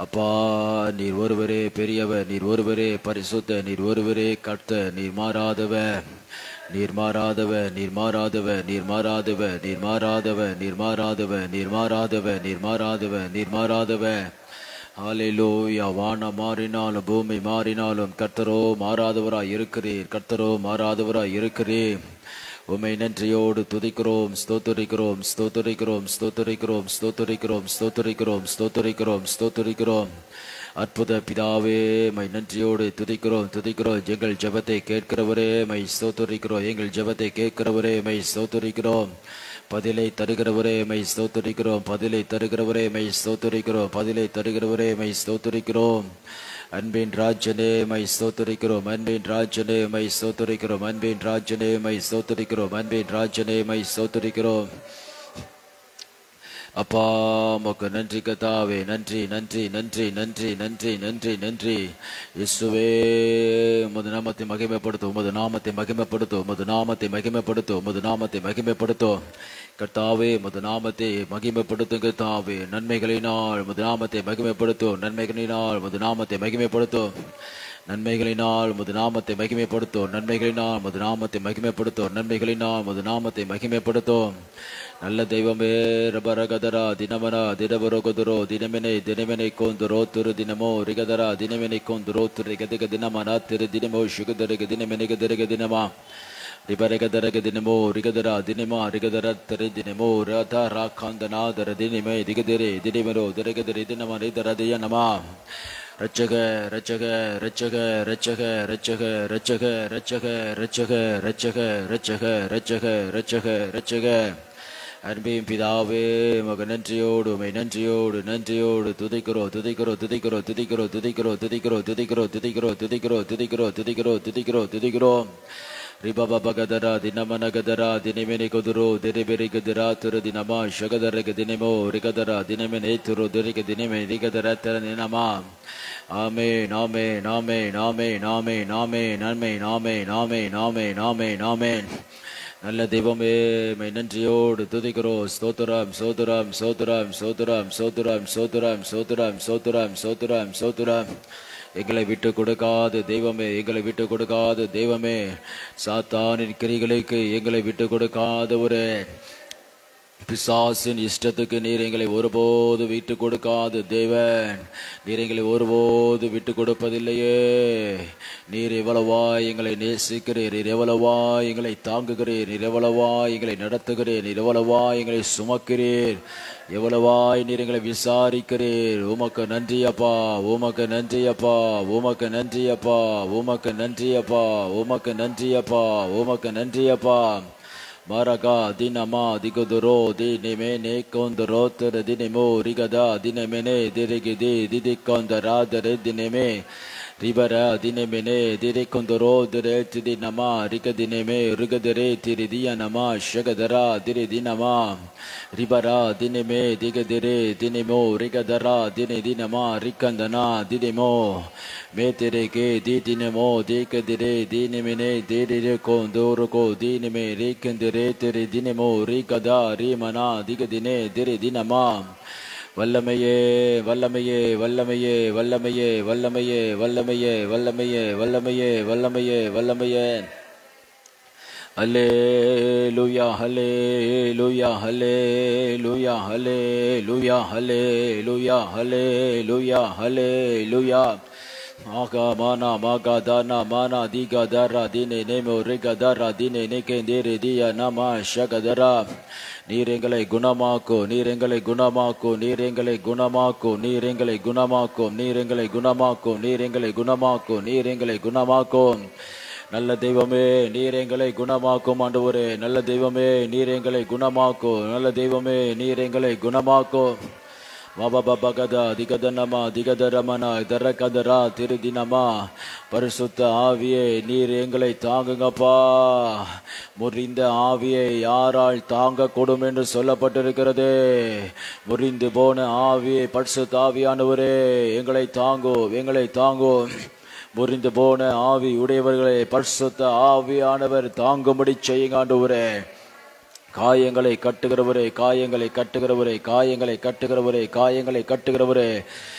அப்பா, நீர் ஒருவரே பெரியவர், நீர் ஒருவரே பரிசுத்த, நீர் ஒருவரே கர்த்தர், நீர் மாறாதவர், நீர் மாறாதவர், நீர் மாறாதவர், நீர் மாறாதவர், நீர் மாறாதவர், நீர் மாறாதவர், நீர் மாறாதவர், நீர் மாறாதவர், நீர் மாறாதவர். ஹல்லேலூயா. வானம் மாறினாலும் பூமி மாறினாலும் கர்த்தரோ மாறாதவராய் இருக்கிறீர், கர்த்தரோ மாறாதவராய் இருக்கிறீர். உம்மை நன்றியோடு துதிக்கிறோம், ஸ்தோத்தரிக்கிறோம், ஸ்தோத்தரிக்கிறோம், ஸ்தோத்தரிக்கிறோம், ஸ்தோத்தரிக்கிறோம், ஸ்தோத்தரிக்கிறோம், ஸ்தோத்தரிக்கிறோம், ஸ்தோத்தரிக்கிறோம். அற்புத பிதாவே, மை நன்றியோடு துதிக்கிறோம், துதிக்கிறோம். எங்கள் ஜெபத்தை கேட்கிறவரே மை ஸ்தோத்தரிக்கிறோம், எங்கள் ஜெபத்தை கேட்கிறவரே மை ஸ்தோத்தரிக்கிறோம். பதிலை தருகிறவரே மை ஸ்தோத்தரிக்கிறோம், பதிலை தருகிறவரே மை ஸ்தோத்தரிக்கிறோம், பதிலை தருகிறவரே மை ஸ்தோத்தரிக்கிறோம். அன்பின் ராஜனே மை ஸ்தோத்தரிக்கிறோம், அன்பின் ராஜனே மை ஸ்தோத்தரிக்கிறோம், அன்பின் ராஜனே மை ஸ்தோத்தரிக்கிறோம், அன்பின் ராஜனே மை ஸ்தோத்தரிக்கிறோம். அப்பா, உமக்கு நன்றி கர்த்தாவே, நன்றி நன்றி நன்றி நன்றி நன்றி நன்றி நன்றி. இயேசுவே, உமது நாமத்தை மகிமைப்படுத்தும், உமது நாமத்தை மகிமைப்படுத்தும், உமது நாமத்தை மகிமைப்படுத்தும், உமது நாமத்தை மகிமைப்படுத்தும். கர்த்தாவே, உமது நாமத்தை மகிமைப்படுத்தும் கர்த்தாவே. நன்மைகளினால் உமது நாமத்தை மகிமைப்படுத்தும், நன்மைகளினால் உமது நாமத்தை மகிமைப்படுத்தும், நன்மைகளினால் உமது நாமத்தை மகிமைப்படுத்தும், நன்மைகளினால் உமது நாமத்தை மகிமைப்படுத்தும், நன்மைகளினால் உமது நாமத்தை மகிமைப்படுத்தும். நல்ல தெய்வமே, ரபரகதரா தினமரா திடபரோகதுரோ தினமெனை தினமெனை கோந்துரோ திரு தினமோ ரிகதரா தினமெனை கோந்துரோ திரு கதிக தினமனா திரு தினமோ சுகதரக தினமெனிக திரக தினமா ரிபரகதரக தினமோ ரிகதரா தினமா ரிகதர திரு தினமோ ரதா ராகாந்தநாதர தினமே திகதிரே தினமரோ திரகதிரி தினமா ரிதரதிய நமா. ரட்சக ரட்சக ரட்சக ரட்சக ரட்சக ரட்சக ரட்சக ரட்சக ரட்சக ரட்சக ரட்சக ரட்சக ரட்சக. அன்பின் பிதாவே, மக நன்றியோடு உமை நன்றியோடு நன்றியோடு துதிக்கிறோம், துதிக்கிறோம், துதிக்கிறோம், துதிக்கிறோம், துதிக்கிறோம், துதிக்கிறோம், துதிக்கிறோம், துதிக்கிறோம், துதிக்கிறோம், துதிக்கிறோம், துதிக்கிறோம், துதிக்கிறோம், துதிக்கிறோம். ரிபபகதரா தினமனகதரா தினமெனி குதுரோ திரிபெரி கதிரா திரு தினமா ஷகதரக தினமோ ரிகதரா தினமெனே துரு திரிக தினமே ரிகதர தர தினமா. ஆமே நாமே நாமே நாமே நாமே நாமே நன்மை நாமே நாமே நாமே நாமே நாமே. நல்ல தெய்வமே, மை நன்றியோடு துதிக்கிறோம். ஸ்தோத்திரம் ஸ்தோத்திரம் ஸ்தோத்திரம் ஸ்தோத்திரம் ஸ்தோத்திரம் ஸ்தோத்திரம் ஸ்தோத்திரம் ஸ்தோத்திரம் ஸ்தோத்திரம் ஸ்தோத்திரம். எங்களை விட்டு கொடுக்காது தெய்வமே, எங்களை விட்டு கொடுக்காது தெய்வமே. சாத்தானின் கிரிகளுக்கு எங்களை விட்டு கொடுக்காத ஒரு பிசாசின் இஷ்டத்துக்கு நீர் எங்களை ஒருபோது விட்டு கொடுக்காது தேவன். நீர் எங்களை ஒருபோது விட்டு கொடுப்பதில்லையே. நீர் எவ்வளவா எங்களை நேசிக்கிறீர், நீர் எவ்வளவா எங்களை தாங்குகிறீர், நீர் எவ்வளவா எங்களை நடத்துகிறீர், நீர் எவ்வளவா எங்களை சுமக்கிறீர், எவ்வளவாய் நீர் எங்களை விசாரிக்கிறீர். உமக்கு நன்றி அப்பா, உமக்கு நன்றி அப்பா, உமக்கு நன்றி அப்பா, உமக்கு நன்றி அப்பா, உமக்கு நன்றி அப்பா, உமக்கு நன்றி அப்பா. மரகா தினமா திகுதுரோ தினமெனே கோந்தரோ திரு தினமோ ரிகதா தினமெனே திரிகிதி திதிகோந்தராதர தினமே ரிபர தினமெனே திரிகொந்தரோ திரே திதினமா ரிகதினமே ரிகதரே திரிதிய நமா ஷகதரா திரிதினமா ரிபரா தினமே திகதிரே தினமோ ரிகதரா தினதினமா ரிகந்தனா தினமோ மேத்திரேகே தினமோ திகதிரே தினமெனே திரிரே கோந்தோருகோ தினமே ரிகந்திரே திரி தினமோ ரிகதா ரிமனா திகதினே திரிதினமா. வல்லமையே வல்லமையே வல்லமையே வல்லமையே வல்லமையே வல்லமையே வல்லமையே வல்லமையே வல்லமையே வல்லமையே. ஹல்லேலூயா ஹல்லேலூயா ஹல்லேலூயா ஹல்லேலூயா ஹல்லேலூயா ஹல்லேலூயா ஹல்லேலூயா. ஆகா மானா மாகா தானா மானா திகா தாரா தினே நேமோ ரிகா தாரா தினே நேகேந்திரே தியா நாமா ஷகதரா. நீர் எங்களை குணமாக்கும், நீர் எங்களை குணமாக்கும், நீர் எங்களை குணமாக்கும், நீர் எங்களை குணமாக்கும், நீர் எங்களை குணமாக்கும், நீர் எங்களை குணமாக்கும், நீர் எங்களை குணமாக்கும். நல்ல தெய்வமே, நீர் எங்களை குணமாக்கும் ஆண்டவரே. நல்ல தெய்வமே, நீர் எங்களை குணமாக்கும். நல்ல தெய்வமே, நீர் எங்களை குணமாக்கும். வாபபகதா திகதனமா திகதரமனா தரகதரா திருதினமா. பரிசுத்த ஆவியே, நீர் எங்களை தாங்குங்கப்பா. முறிந்த ஆவியை யாரால் தாங்க கூடும் என்று சொல்லப்பட்டிருக்கிறது. முறிந்து போன ஆவியை பரிசுத்த ஆவியானவரே எங்களை தாங்கும், எங்களை தாங்கும். முறிந்து போன ஆவி உடையவர்களை பரிசுத்த ஆவியானவர் தாங்கும்படி செய்யுங்க ஆண்டவரே. காயங்களை கட்டுகிறவரே, காயங்களை கட்டுகிறவரே, காயங்களை கட்டுகிறவரே, காயங்களை கட்டுகிறவரே.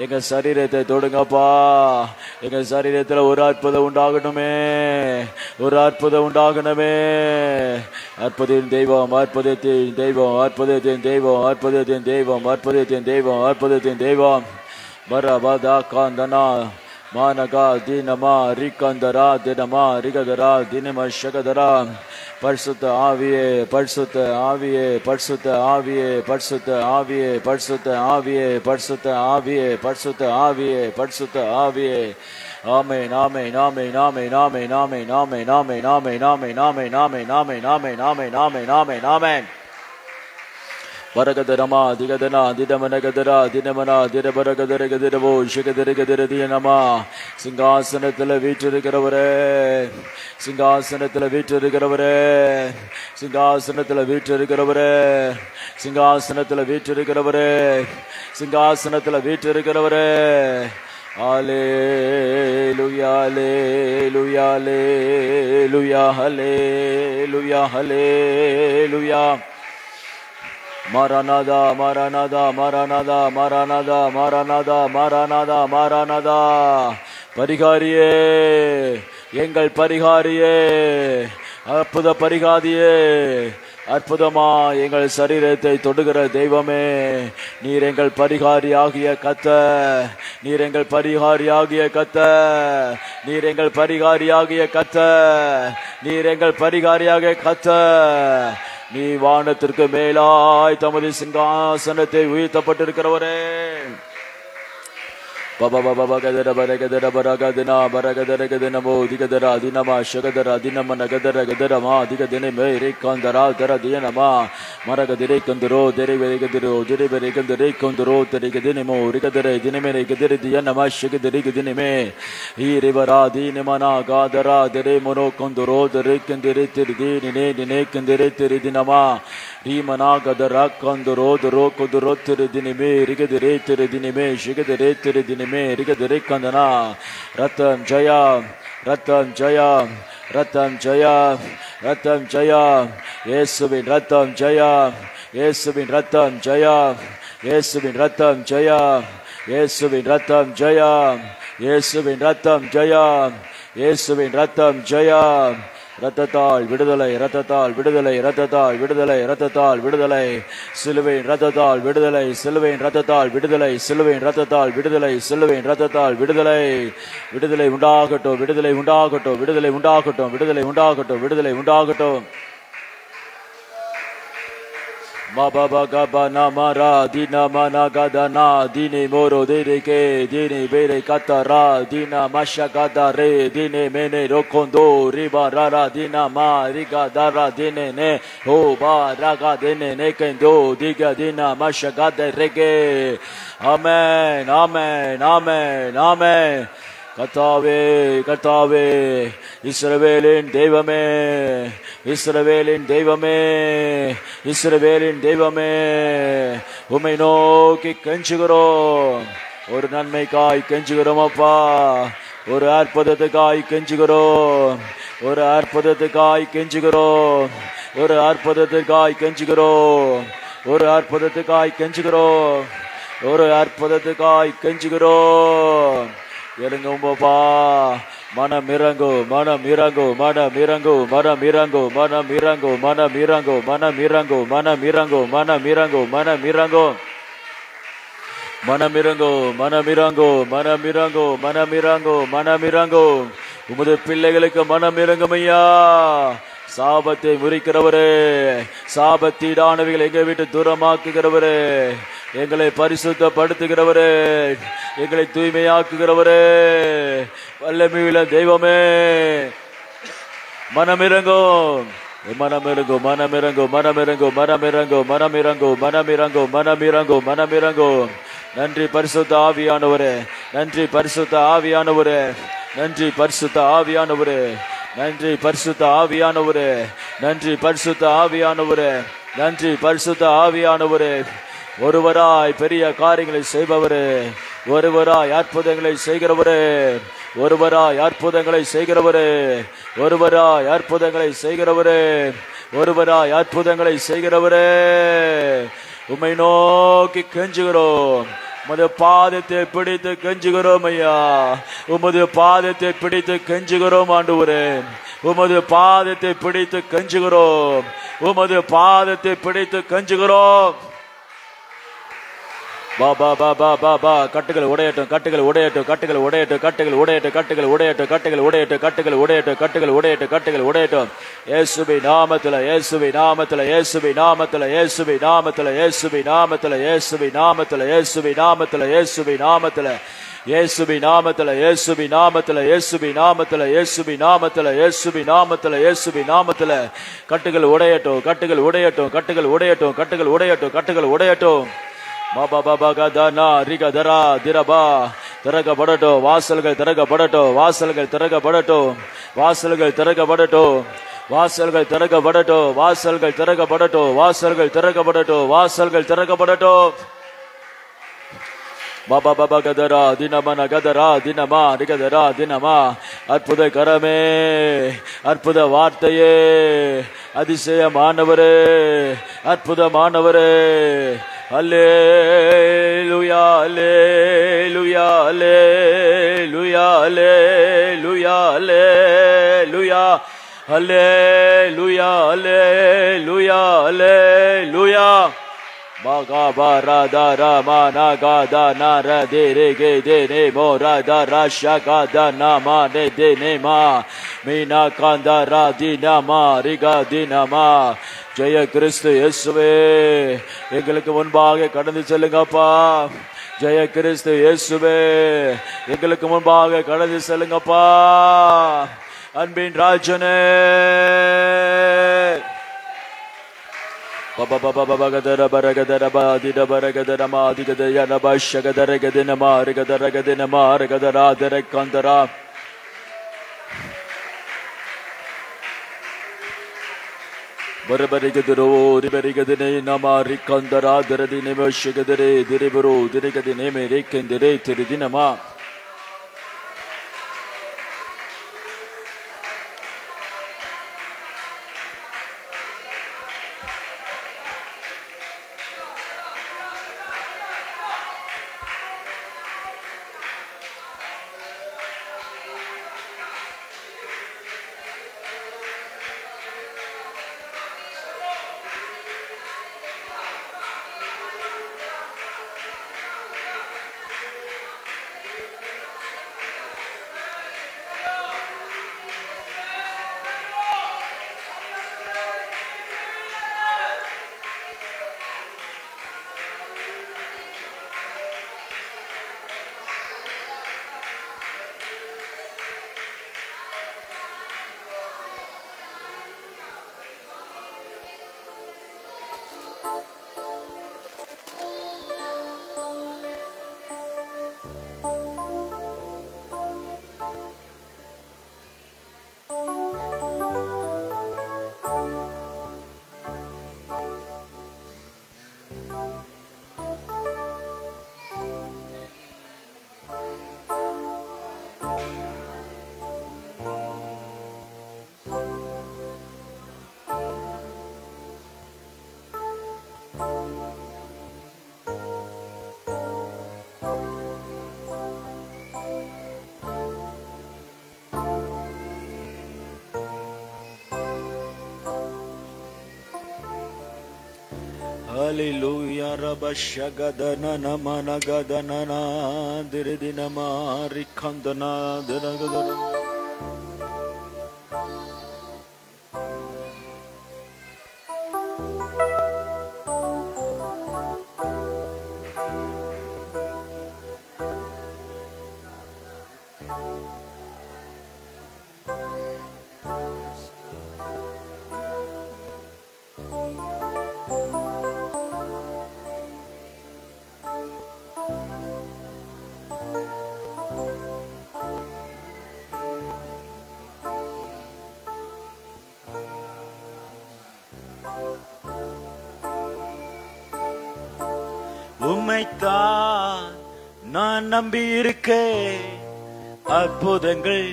எங்க சரீரத்தை தொடுங்கப்பா. எங்க சரீரத்தில் ஒரு அற்புதம் உண்டாகணுமே, ஒரு அற்புதம் உண்டாகணுமே. அற்புதத்தின் தெய்வம், அற்புதத்தின் தெய்வம், அற்புதத்தின் தெய்வம், அற்புதத்தின் தெய்வம், அற்புதத்தின் தெய்வம், அற்புதத்தின் தெய்வம். பரபதா காந்தனா மானகா தினமா ரிகந்தரா தினமா ரிகதரா தினம ஷகதரா. பரிசுத்த ஆவியே, பரிசுத்த ஆவியே, பரிசுத்த ஆவியே, பரிசுத்த ஆவியே, பரிசுத்த ஆவியே, பரிசுத்த ஆவியே, பரிசுத்த ஆவியே, பரிசுத்த ஆவியே. ஆமென், ஆமென், ஆமென், ஆமென், ஆமென், ஆமென், ஆமென், ஆமென், ஆமென், ஆமென், ஆமென், ஆமென், ஆமென், ஆமென், ஆமென், ஆமென், ஆமென், ஆமென். வரகதரமா திகதனா திடமனகதரா தினமனா திடபரகதரகதிரவோ ஷிகதரகதிரதியனமா. சிங்காசனத்தில் வீற்றிருக்கிறவரே, சிங்காசனத்தில் வீற்றிருக்கிறவரே, சிங்காசனத்தில் வீற்றிருக்கிறவரே, சிங்காசனத்தில் வீற்றிருக்கிறவரே, சிங்காசனத்தில் வீற்றிருக்கிறவரே. ஹல்லேலூயா, ஹல்லேலூயா, ஹல்லேலூயா, ஹல்லேலூயா, ஹல்லேலூயா. மாராநாதா, மாராநாதா, மாராநாதா, மாராநாதா, மாராநாதா, மாராநாதா, மாராநாதா. பரிகாரியே, எங்கள் பரிகாரியே, அற்புத பரிகாரியே, அற்புதமா எங்கள் சரீரத்தை தொடுகிற தெய்வமே, நீர் எங்கள் பரிகாரியாகிய கர்த்தர், நீர் எங்கள் பரிகாரியாகிய கர்த்தர், நீர் எங்கள் பரிகாரியாகிய கர்த்தர், நீர் எங்கள் பரிகாரியாகிய கர்த்தர். நீ வானத்திற்கு மேலாய் தமது சிங்காசனத்தை உயர்த்தப்பட்டிருக்கிறவரே. பப பப கதர பரகதர பரகதனா பரகதரகதனமோ திகதர அதினமா ஷகதர அதினம நகதர கதரமா திகதினமே ரேகாந்தரா தர தியனமா மரகதிரை கந்தரோ தெரிவெரிகதிரோ திரிவெரிகந்தரை கந்தரோ தெரிகதினமோ ரிகதரை தினமே கதிரி தியனமா ஷகதிரி கதினமே ஈரிவரா தீனமனா காதரா தெரே மனோ கந்தரோ தெரை கந்திரி திருதி நினே நினே கந்திரி திருதினமா ரீமனா கதரா கந்தரோ தரோ குதரோ திருதினமே ரிகதிரே திருதினமே ஷகதிரே திருதினமே ரிகதிரை கந்தனா. ரத்தம் ஜயா, ரத்தம் ஜயா, ரத்தம் ஜயா, ரத்தம் ஜயா, இயேசுவின் ரத்தம் ஜயா, இயேசுவின் ரத்தம் ஜயா, இயேசுவின் ரத்தம் ஜயா, இயேசுவின் ரத்தம் ஜயா, இயேசுவின் ரத்தம் ஜயா, இயேசுவின் ரத்தம் ஜயா. ரத்தத்தால் விடுதலை, ரத்தத்தால் விடுதலை, ரத்தத்தால் விடுதலை, ரத்தத்தால் விடுதலை, சிலுவையின் ரத்தத்தால் விடுதலை, சிலுவையின் ரத்தத்தால் விடுதலை, சிலுவையின் ரத்தத்தால் விடுதலை, சிலுவையின் ரத்தத்தால் விடுதலை. விடுதலை உண்டாகட்டும், விடுதலை உண்டாகட்டும், விடுதலை உண்டாகட்டும், விடுதலை உண்டாகட்டும், விடுதலை உண்டாகட்டும். Mababa gabana mara dina mana gadana dini moro dereke dini bere katara dina masha gadare dini mene rokondo riba rara dina ma riga dara dine ne ho ba raga dine ne kendo diga dina masha gadareke. Amen, amen, amen, amen. கர்த்தாவே, கர்த்தாவே, இஸ்ரவேலின் தெய்வமே, இஸ்ரவேலின் தெய்வமே, இஸ்ரவேலின் தெய்வமே, உம்மை நோக்கி கெஞ்சுகிறோம். ஒரு நன்மைக்காய் கெஞ்சுகிறோம் அப்பா, ஒரு அற்புதத்துக்காய் கெஞ்சுகிறோம், ஒரு அற்புதத்துக்காய் கெஞ்சுகிறோம், ஒரு அற்புதத்துக்காய் கெஞ்சுகிறோம், ஒரு அற்புதத்துக்காய் கெஞ்சுகிறோம், ஒரு அற்புதத்துக்காய் கெஞ்சுகிறோம். இறங்கும்பா, மனம் இறங்கு, மனம் இறங்கு, மனம் இறங்கு, மனம் இறங்கு, மனம் இறங்கு, மனம் இறங்கு, மனம் இறங்கு, மனம் இறங்கு, மனம் இறங்கு, மனம் இறங்கு, மனம் இறங்கு, மனம் இறங்கு, மனம் இறங்கு, மனம் இறங்கு, மனம் இறங்கு. உமது பிள்ளைகளுக்கு மனம் இறங்கும் ஐயா. சாபத்தை முறிக்கிறவரே, சாபத்தீடானவைகளை எங்களை விட்டு தூரமாக்குகிறவரே, எங்களை பரிசுத்தப்படுத்துகிறவரே, எங்களை தூய்மையாக்குகிறவரே, வல்லமையுள்ள தெய்வமே, மனமிறங்கும், மனமிறங்கும், மனமிறங்கும், மனமிறங்கும், மனமிறங்கும், மனமிறங்கும், மனமிறங்கும், மனமிறங்கும், மனமிறங்கும். நன்றி பரிசுத்த ஆவியானவரே, நன்றி பரிசுத்த ஆவியானவரே, நன்றி பரிசுத்த ஆவியானவரே, நன்றி பரிசுத்த ஆவியானவரே, நன்றி பரிசுத்த ஆவியானவரே, நன்றி பரிசுத்த ஆவியானவரே. ஒருவராய் பெரிய காரியங்களை செய்பவரே, ஒருவராய் அற்புதங்களை செய்கிறவரே, ஒருவராய் அற்புதங்களை செய்கிறவரே, ஒருவராய் அற்புதங்களை செய்கிறவரே, ஒருவராய் அற்புதங்களை செய்கிறவரே. உம்மை நோக்கி கெஞ்சுகிறோம், உமது பாதத்தை பிடித்து கெஞ்சுகிறோம் ஐயா. உமது பாதத்தை பிடித்து கெஞ்சுகிறோம் ஆண்டவரே. உமது பாதத்தை பிடித்து கெஞ்சுகிறோம். உமது பாதத்தை பிடித்து கெஞ்சுகிறோம். பாபா பாபா பாபா கட்டுகள் உடையட்டும், கட்டுகள் உடையட்டும், கட்டுகள் உடையட்டும், கட்டுகள் உடையட்டும், கட்டுகள் உடையட்டும், கட்டுகள் உடையட்டும், கட்டுகள் உடையட்டும், கட்டுகள் உடையட்டும், கட்டுகள் உடையட்டும். இயேசுவின் நாமத்தில், இயேசுவின் நாமத்தில், இயேசுவின் நாமத்தில், இயேசுவின் நாமத்தில், இயேசுவின் நாமத்தில், இயேசுவின் நாமத்தில், இயேசுவின் நாமத்தில், இயேசுவின் நாமத்தில், இயேசுவின் நாமத்தில், இயேசுவின் நாமத்தில், இயேசுவின் நாமத்தில், இயேசுவின் நாமத்தில், இயேசுவின் நாமத்தில், இயேசுவின் நாமத்தில் கட்டுகள் உடையட்டும், கட்டுகள் உடையட்டும், கட்டுகள் உடையட்டும், கட்டுகள் உடையட்டும், கட்டுகள் உடையட்டும். பாபா பாபா கதனா ரிகதரா திரபா திறக்கப்படட்டும். வாசல்கள் திறக்கப்படட்டும். வாசல்கள் திறக்கப்படட்டும். வாசல்கள் திறக்கப்படட்டும். வாசல்கள் திறக்கப்படட்டும். வாசல்கள் திறக்கப்படட்டும். வாசல்கள் திறக்கப்படட்டும். வாசல்கள் திறக்கப்படட்டும். பாபா பாபா கதரா தினமன கதரா தினமா ரிகதரா தினமா. அற்புத கரமே, அற்புத வார்த்தையே, அதிசயமானவரே, அற்புதமானவரே. அல்லேலூயா அல்லேலூயா அல்லேலூயா அல்லேலூயா அல்லேலூயா அல்லேலூயா அல்லேலூயா அல்லேலூயா. Baga bara dara mana gada nara dere ge dene mora dara shaka dana ma ne dene ma mina kandara dinama riga dinama. ஜெய கிறிஸ்து இயேசுவே, எங்களுக்கு முன்பாக கடந்து செல்லுங்கப்பா. ஜெய கிறிஸ்து இயேசுவே, எங்களுக்கு முன்பாக கடந்து செல்லுங்கப்பா. அன்பின் ராஜனே. Baba baba baba gadara baragadara ba dida baragadara ma digadaya na bashagadara gadina ma rigadara gadina ma rigadara dere kandara. Barabarigedro ribarigadine nama rikandara deradine bashagadare diriburu dirigadine me rikendere tiridinama. Hallelujah rabashagadana namana gadana diridinama rikandana diragadana. உம்மைத்தான் நான் நம்பியிருக்கேன், அற்புதங்கள்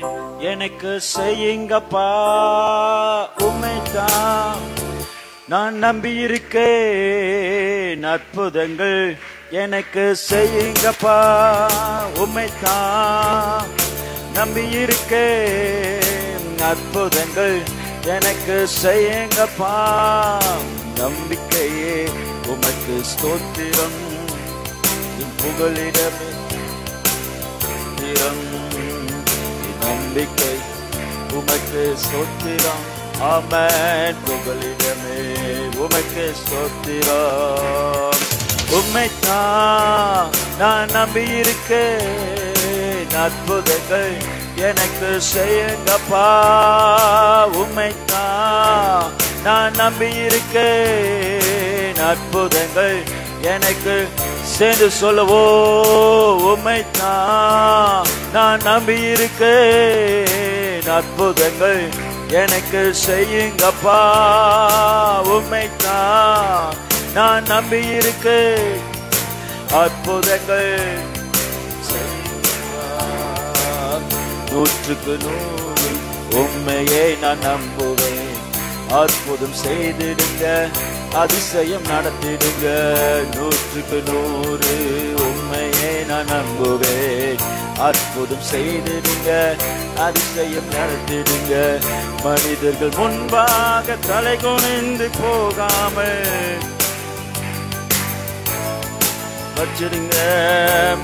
எனக்கு செய்யுங்கப்பா. உம்மைத்தான் நான் நம்பியிருக்கேன், அற்புதங்கள் எனக்கு செய்யுங்கப்பா. உம்மைத்தான் நம்பி இருக்கேன், அற்புதங்கள் எனக்கு செய்யுங்கப்பா. நம்பிக்கையே உமக்கு ஸ்தோத்திரம், புகலிடமே நம்பிக்கை உமக்கு ஸ்தோத்திரம். ஆமென். புகலிடமே உமக்கு ஸ்தோத்திரம். உம்மைத்தான் நான் நம்பி இருக்கேன், அற்புதங்கள் எனக்கு செய்யுங்கப்பா. உம்மைத்தான் நான் நம்பி இருக்கேன், அற்புதங்கள் எனக்கு சேர்ந்து சொல்லவோ. உம்மைத்தான் நான் நம்பி இருக்கேன், அற்புதங்கள் எனக்கு செய்யுங்கப்பா. உம்மைத்தான் நான் நம்பி இருக்கேன், அற்புதங்கள் நூற்றுக்கு நூறு உண்மையை நான் நம்புவேன். அற்புதம் செய்திடுங்க, அதிசயம் நடத்திடுங்க. நூற்றுக்கு நூறு உண்மையை நான் நம்புவேன். அற்புதம் செய்திடுங்க, அதிசயம் நடத்திடுங்க. மனிதர்கள் முன்பாக தலை குனிந்து போகாமல் வச்சிடுங்க.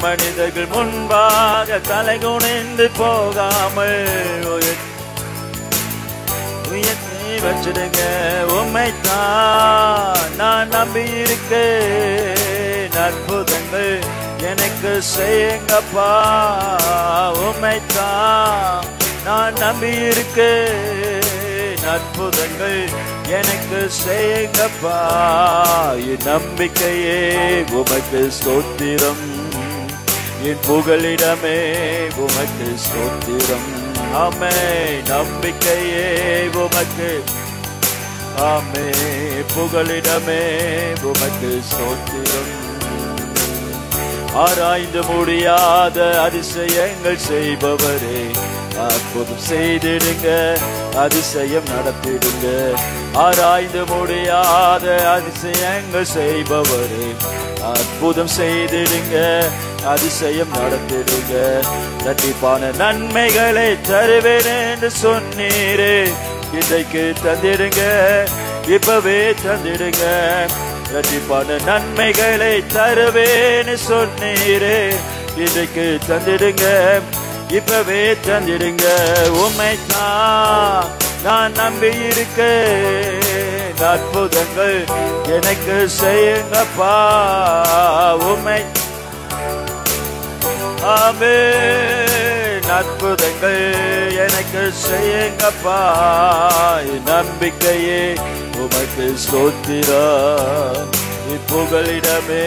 மனிதர்கள் முன்பாக தலை குனிந்து போகாமல் உயர்த்தி வச்சிடுங்க. உம்மைத்தான் நான் நம்பி இருக்கேன், அற்புதங்கள் எனக்கு செய்யுங்கப்பா. உம்மைத்தான் நான் நம்பி இருக்கேன், அற்புதங்கள் எனக்கு செய்யுங்கப்பா. என் நம்பிக்கையே உமக்கு ஸ்தோத்திரம், என் புகலிடமே உமக்கு ஸ்தோத்திரம். ஆமென். நம்பிக்கையே உமக்கு, ஆமென். புகலிடமே உமக்கு ஸ்தோத்திரம். ஆராய்ந்து முடியாத அதிசயங்கள் செய்பவரே, அற்புதம் செய்திடுங்க, அதிசயம் நடத்திடுங்க. ஆராய்ந்து முடியாத அதிசயங்கள் செய்பவரே, அற்புதம் செய்திடுங்க, அதிசயம் நடத்திடுங்க. இரட்டிப்பான நன்மைகளை தருவேன் என்று சொன்னீரே, இன்றைக்கு தந்திடுங்க, இப்பவே தந்திடுங்க. இரட்டிப்பான நன்மைகளை தருவேன்னு சொன்னீரே, இன்றைக்கு தந்திடுங்க, இப்பவே தந்திடுங்க. உம்மைத்தான் நான் நம்பி இருக்கேன், அற்புதங்கள் எனக்கு செய்யுங்கப்பா. உம்மை ஆமென். அற்புதங்கள் எனக்கு செய்யுங்கப்பா. நம்பிக்கையே உமக்கு ஸ்தோத்திரம், புகலிடமே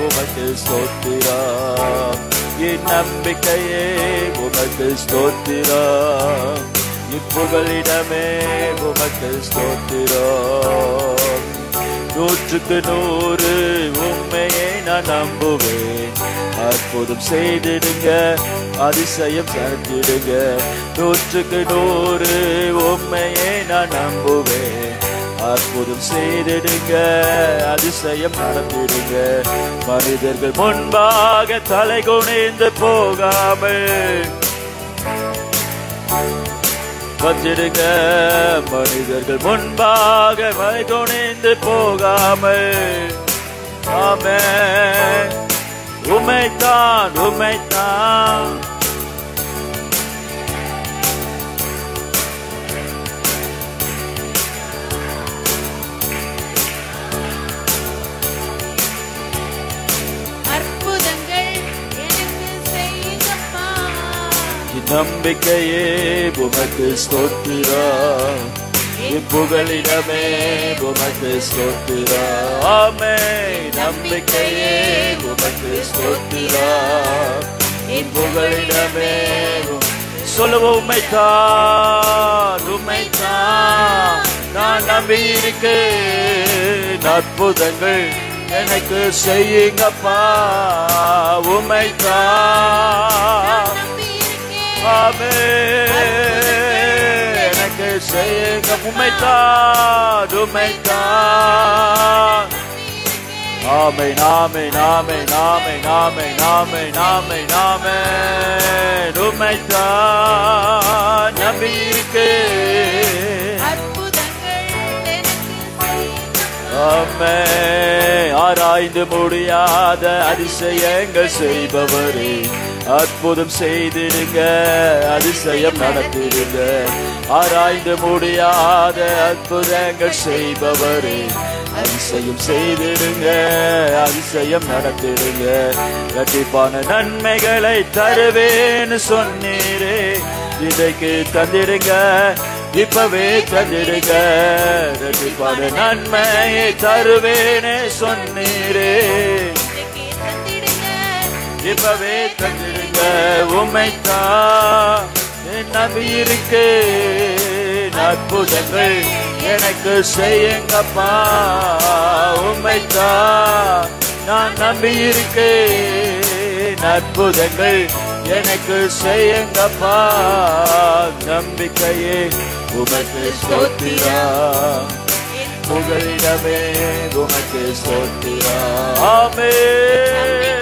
உமக்கு ஸ்தோத்திரம். என் நம்பிக்கையே உமக்கு ஸ்தோத்திரம், புகலிடமே உமக்கு ஸ்தோத்திரம். நூற்றுக்கு நூறு உண்மையை நான் நம்புவேன், அற்புதம் செய்திடுங்க, அதிசயம் நடத்திடுங்க. நூற்றுக்கு நூறு உண்மையை நான் நம்புவேன், அற்புதம் செய்திடுங்க, அதிசயம் நடத்திடுங்க. மனிதர்கள் முன்பாக தலை குனிந்து போகாமல் வச்சிடுங்க. மனிதர்கள் முன்பாக தலை குனிந்து போகாமல். ஆமென். உம்மைத்தான் உம்மைத்தான் நம்பிக்கையே உமக்கு ஸ்தோத்திரம், புகலிடமே உமக்கு ஸ்தோத்திரம். ஆமென். நம்பிக்கையே உமக்கு ஸ்தோத்திரம், புகலிடமே. சொல்லுவோம் உம்மைத்தான் உம்மைத்தான் நான் நம்பி இருக்கேன், அற்புதங்கள் எனக்கு செய்யுங்கப்பா. உம்மைத்தான் எனக்கு செய்யுங்க. உம்மைத்தான் உம்மைத்தான் ஆமென் ஆமென் ஆமென் ஆமென் ஆமென் ஆமென் ஆமென் ஆமென். உம்மைத்தான் நம்பியிருக்கேன். ஆமென். ஆராய்ந்து முடியாத அதிசயங்கள் செய்பவரே, அற்புதம் செய்திடுங்க, அதிசயம் நடத்திடுங்க. ஆராய்ந்து முடியாத அற்புதங்கள் செய்பவரே, அதிசயம் செய்திடுங்க, அதிசயம் நடத்திடுங்க. இரட்டிப்பான நன்மைகளை தருவேன்னு சொன்னீரே, இன்றைக்கு தந்திடுங்க, இப்பவே தந்திடுங்க. இரட்டிப்பான நன்மையை தருவேன்னு சொன்னீரே, இப்பவே தந்திடுங்க. உம்மைத்தான் நம்பியிருக்கேன். அற்புதங்கள் எனக்கு செய்யுங்கப்பா. உம்மைத்தான் நான் நம்பியிருக்கேன். அற்புதங்கள் எனக்கு செய்யுங்கப்பா. நம்பிக்கையே உமக்கு ஸ்தோத்திரம், புகழிடமே உமக்கு ஸ்தோத்திரம். ஆமென்.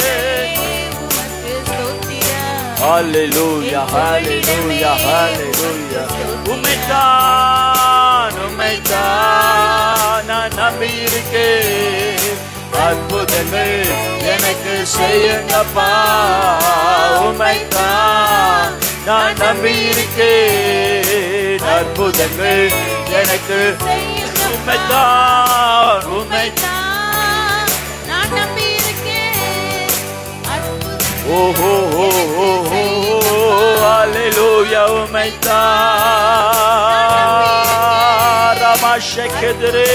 ஹல்லேலூயா ஹல்லேலூயா ஹல்லேலூயா. உம்மைத்தான் நான் நம்பியிருக்கேன். அற்புதங்கள் எனக்கு செய்யுங்கப்பா. உம்மைத்தான் நான் நம்பியிருக்கேன். அற்புதங்கள் எனக்கு உம்மைத்தான் நான் நம்பியிருக்கேன். ஓஹோ ஓஹோ ஹல்லேலூயா. உம்மைத்தான் ரமஷக்கெதிரே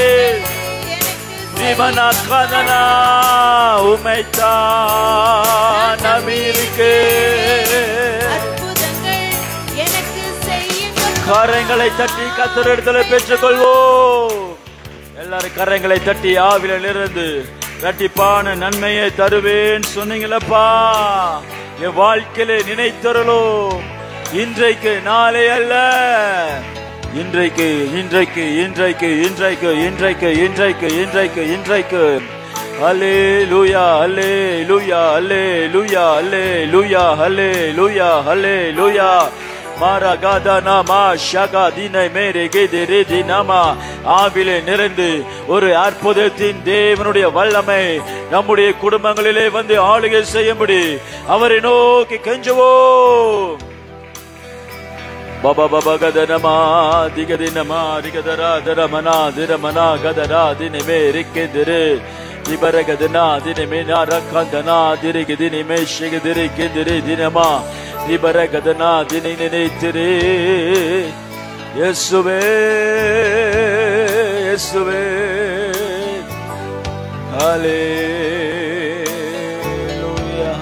திமனா கனனா. உம்மைத்தான் நம்பியிருக்கேன். கரங்களை தட்டி கர்த்தரிடத்திலே பெற்றுக்கொள்வோம். எல்லாரும் கரங்களை தட்டி ஆவியிலிருந்து இரட்டிப்பான நன்மையை தருவேன் சொன்னீங்களப்பா. என் வாழ்க்கையிலே நினைத்தருளும். இன்றைக்கு நாளை அல்ல, இன்றைக்கு இன்றைக்கு இன்றைக்கு இன்றைக்கு இன்றைக்கு இன்றைக்கு இன்றைக்கு இன்றைக்கு. அல்லேலூயா அல்லேலூயா அல்லேலூயா அல்லேலூயா அல்லேலூயா அல்லேலூயா. ஆவிலே நிறைந்து ஒரு அற்புதத்தின் தேவனுடைய வல்லமை நம்முடைய குடும்பங்களிலே வந்து ஆளுகை செய்யும்படி அவரை நோக்கி கெஞ்சுவோம். பாபா பாபா கதனமா திகதினமா திகதரா தரமனா திரமனா கதரா தினமே ரிக்கெதிரு திபரகதனா தினமே நாரக்கந்தனா திரிகதினிமே ஷிகதிரிக்கெதிரி தினமா திபரகதனா தினை நினைத்திரே. இயேசுவே இயேசுவே ஹல்லேலூயா.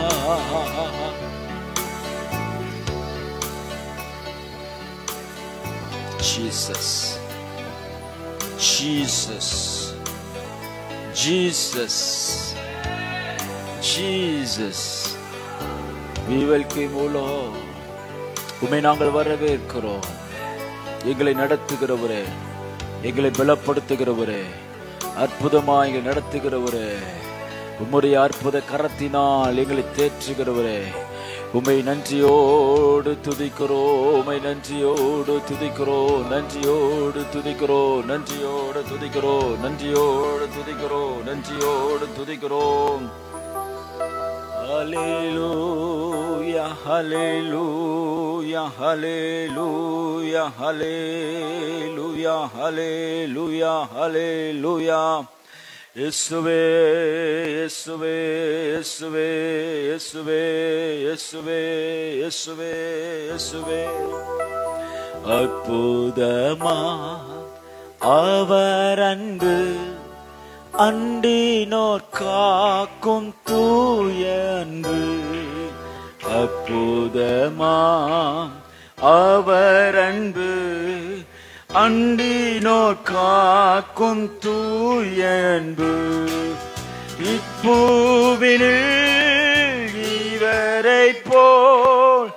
Jesus Jesus Jesus Jesus. We welcome you Lord. உம்மை நாங்கள் வரவேற்கிறோம். எங்களை நடத்துகிறவரே, எங்களை பலப்படுத்துகிறவரே, அற்புதமாக எங்களை நடத்துகிறவரே, உம்முடைய அற்புத கரத்தினால் எங்களை தேற்றுகிறவரே, உம்மை நன்றியோடு துதிக்கிறோம். உம்மை நன்றியோடு துதிக்கிறோம். நன்றியோடு துதிக்கிறோம். நன்றியோடு துதிக்கிறோம். நன்றியோடு துதிக்கிறோம். நன்றியோடு துதிக்கிறோம். ஹல்லேலூயா ஹல்லேலூயா ஹல்லேலூயா ஹல்லேலூயா ஹல்லேலூயா ஹல்லேலூயா. இயேசுவே இயேசுவே இயேசுவே இயேசுவே இயேசுவே இயேசுவே இயேசுவே. அற்புதமா அவர் அன்பு, அண்டினோர் காக்கும் தூய அன்பு. அற்புதமா அவர் அன்பு, அண்டினோர் காக்கும் தூய அன்பு. இப்பூவினில் இவரை போல்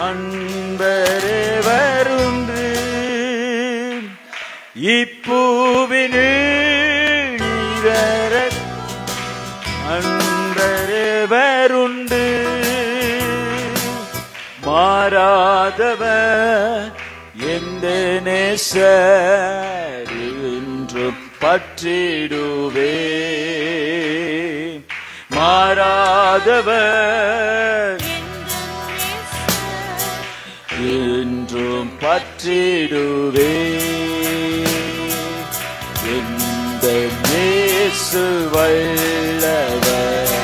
அன்பரே வருந்து. இப்பூவினில் இவரை மாறாதவருண்டு, மாறாதவர் எந்த நேசர் என்றும் பற்றிடுவே. மாறாதவர் என்றும் பற்றிடுவே. எந்த நேசு வல்லவர்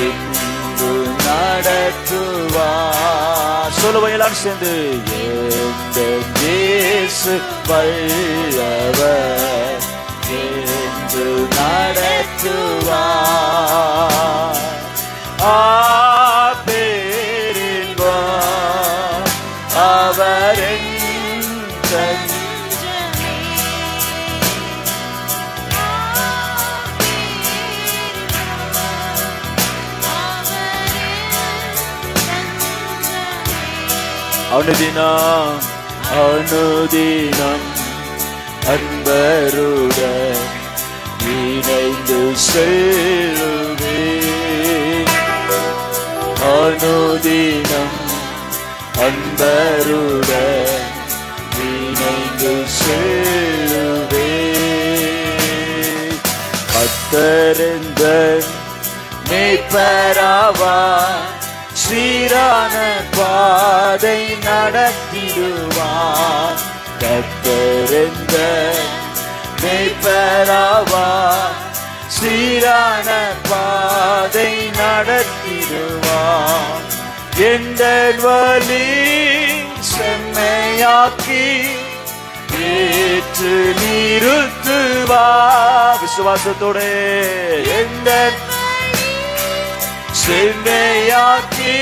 என்று நடத்துவார். சொல்லுவோம் எல்லாம் சேர்ந்து. எந்த நேசு வல்லவர் என்று நடத்துவார். பேரின்பம் அவரின் அனுதினம் அனுதினம் அன்பருடன் இணைந்து செல்லுவே. அனுதினம் அன்பருடன் இணைந்து செல்லுவே. கர்த்தர் மேய்ப்பராவார், சீரான பாதை நடத்திடுவார். கர்த்தர் மேய்ப்பராவார், சீரான பாதை நடத்திடுவார். எந்த வழி செம்மையாக்கி ஏற்று நிறுத்துவார். விசுவாசத்தோட எந்த செம்மையாக்கி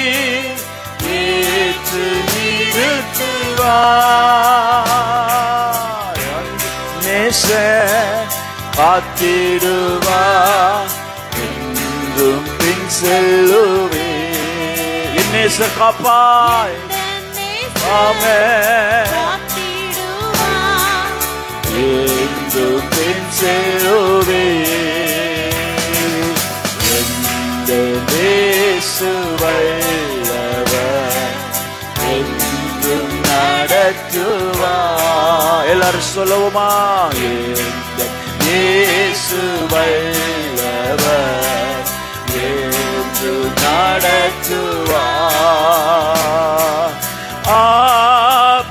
ஏற்று நிறுத்துவார். நேச காத்திடுவார், என்றும் பின் செல்லுவே. என் நேச காப்பாய், ஆமென், என்றும் பின் செல்லுவே. நேசு வல்லவர் என்றும் நடத்துவார். எல்லாரும் சொல்லுவோமா? நேசு வல்லவர் என்று நடத்துவார்.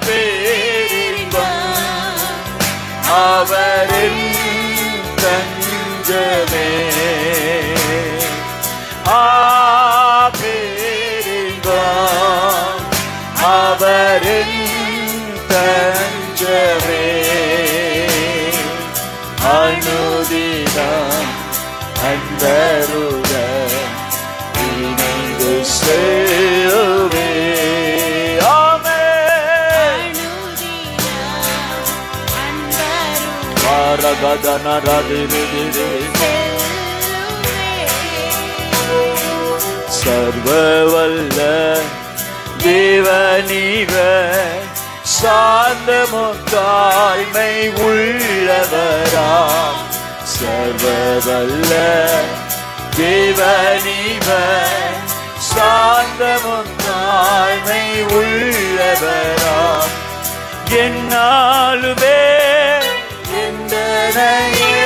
பேரின்பம் அவரின் தஞ்சமே. பேரின்பம் அவரின் தஞ்சமே. அனுதினம் அன்பருடன் இணைந்து செல்லுவே. ஆமென். வாரகதன ரதிரிதிரி சர்வவல்ல தேவனிவர், சாந்தமும் தாய்மை உள்ளவராம். சர்வவல்ல தேவனிவர், சாந்தமும் தாய்மை உள்ளவராம். என்னாலுமே எந்தனையே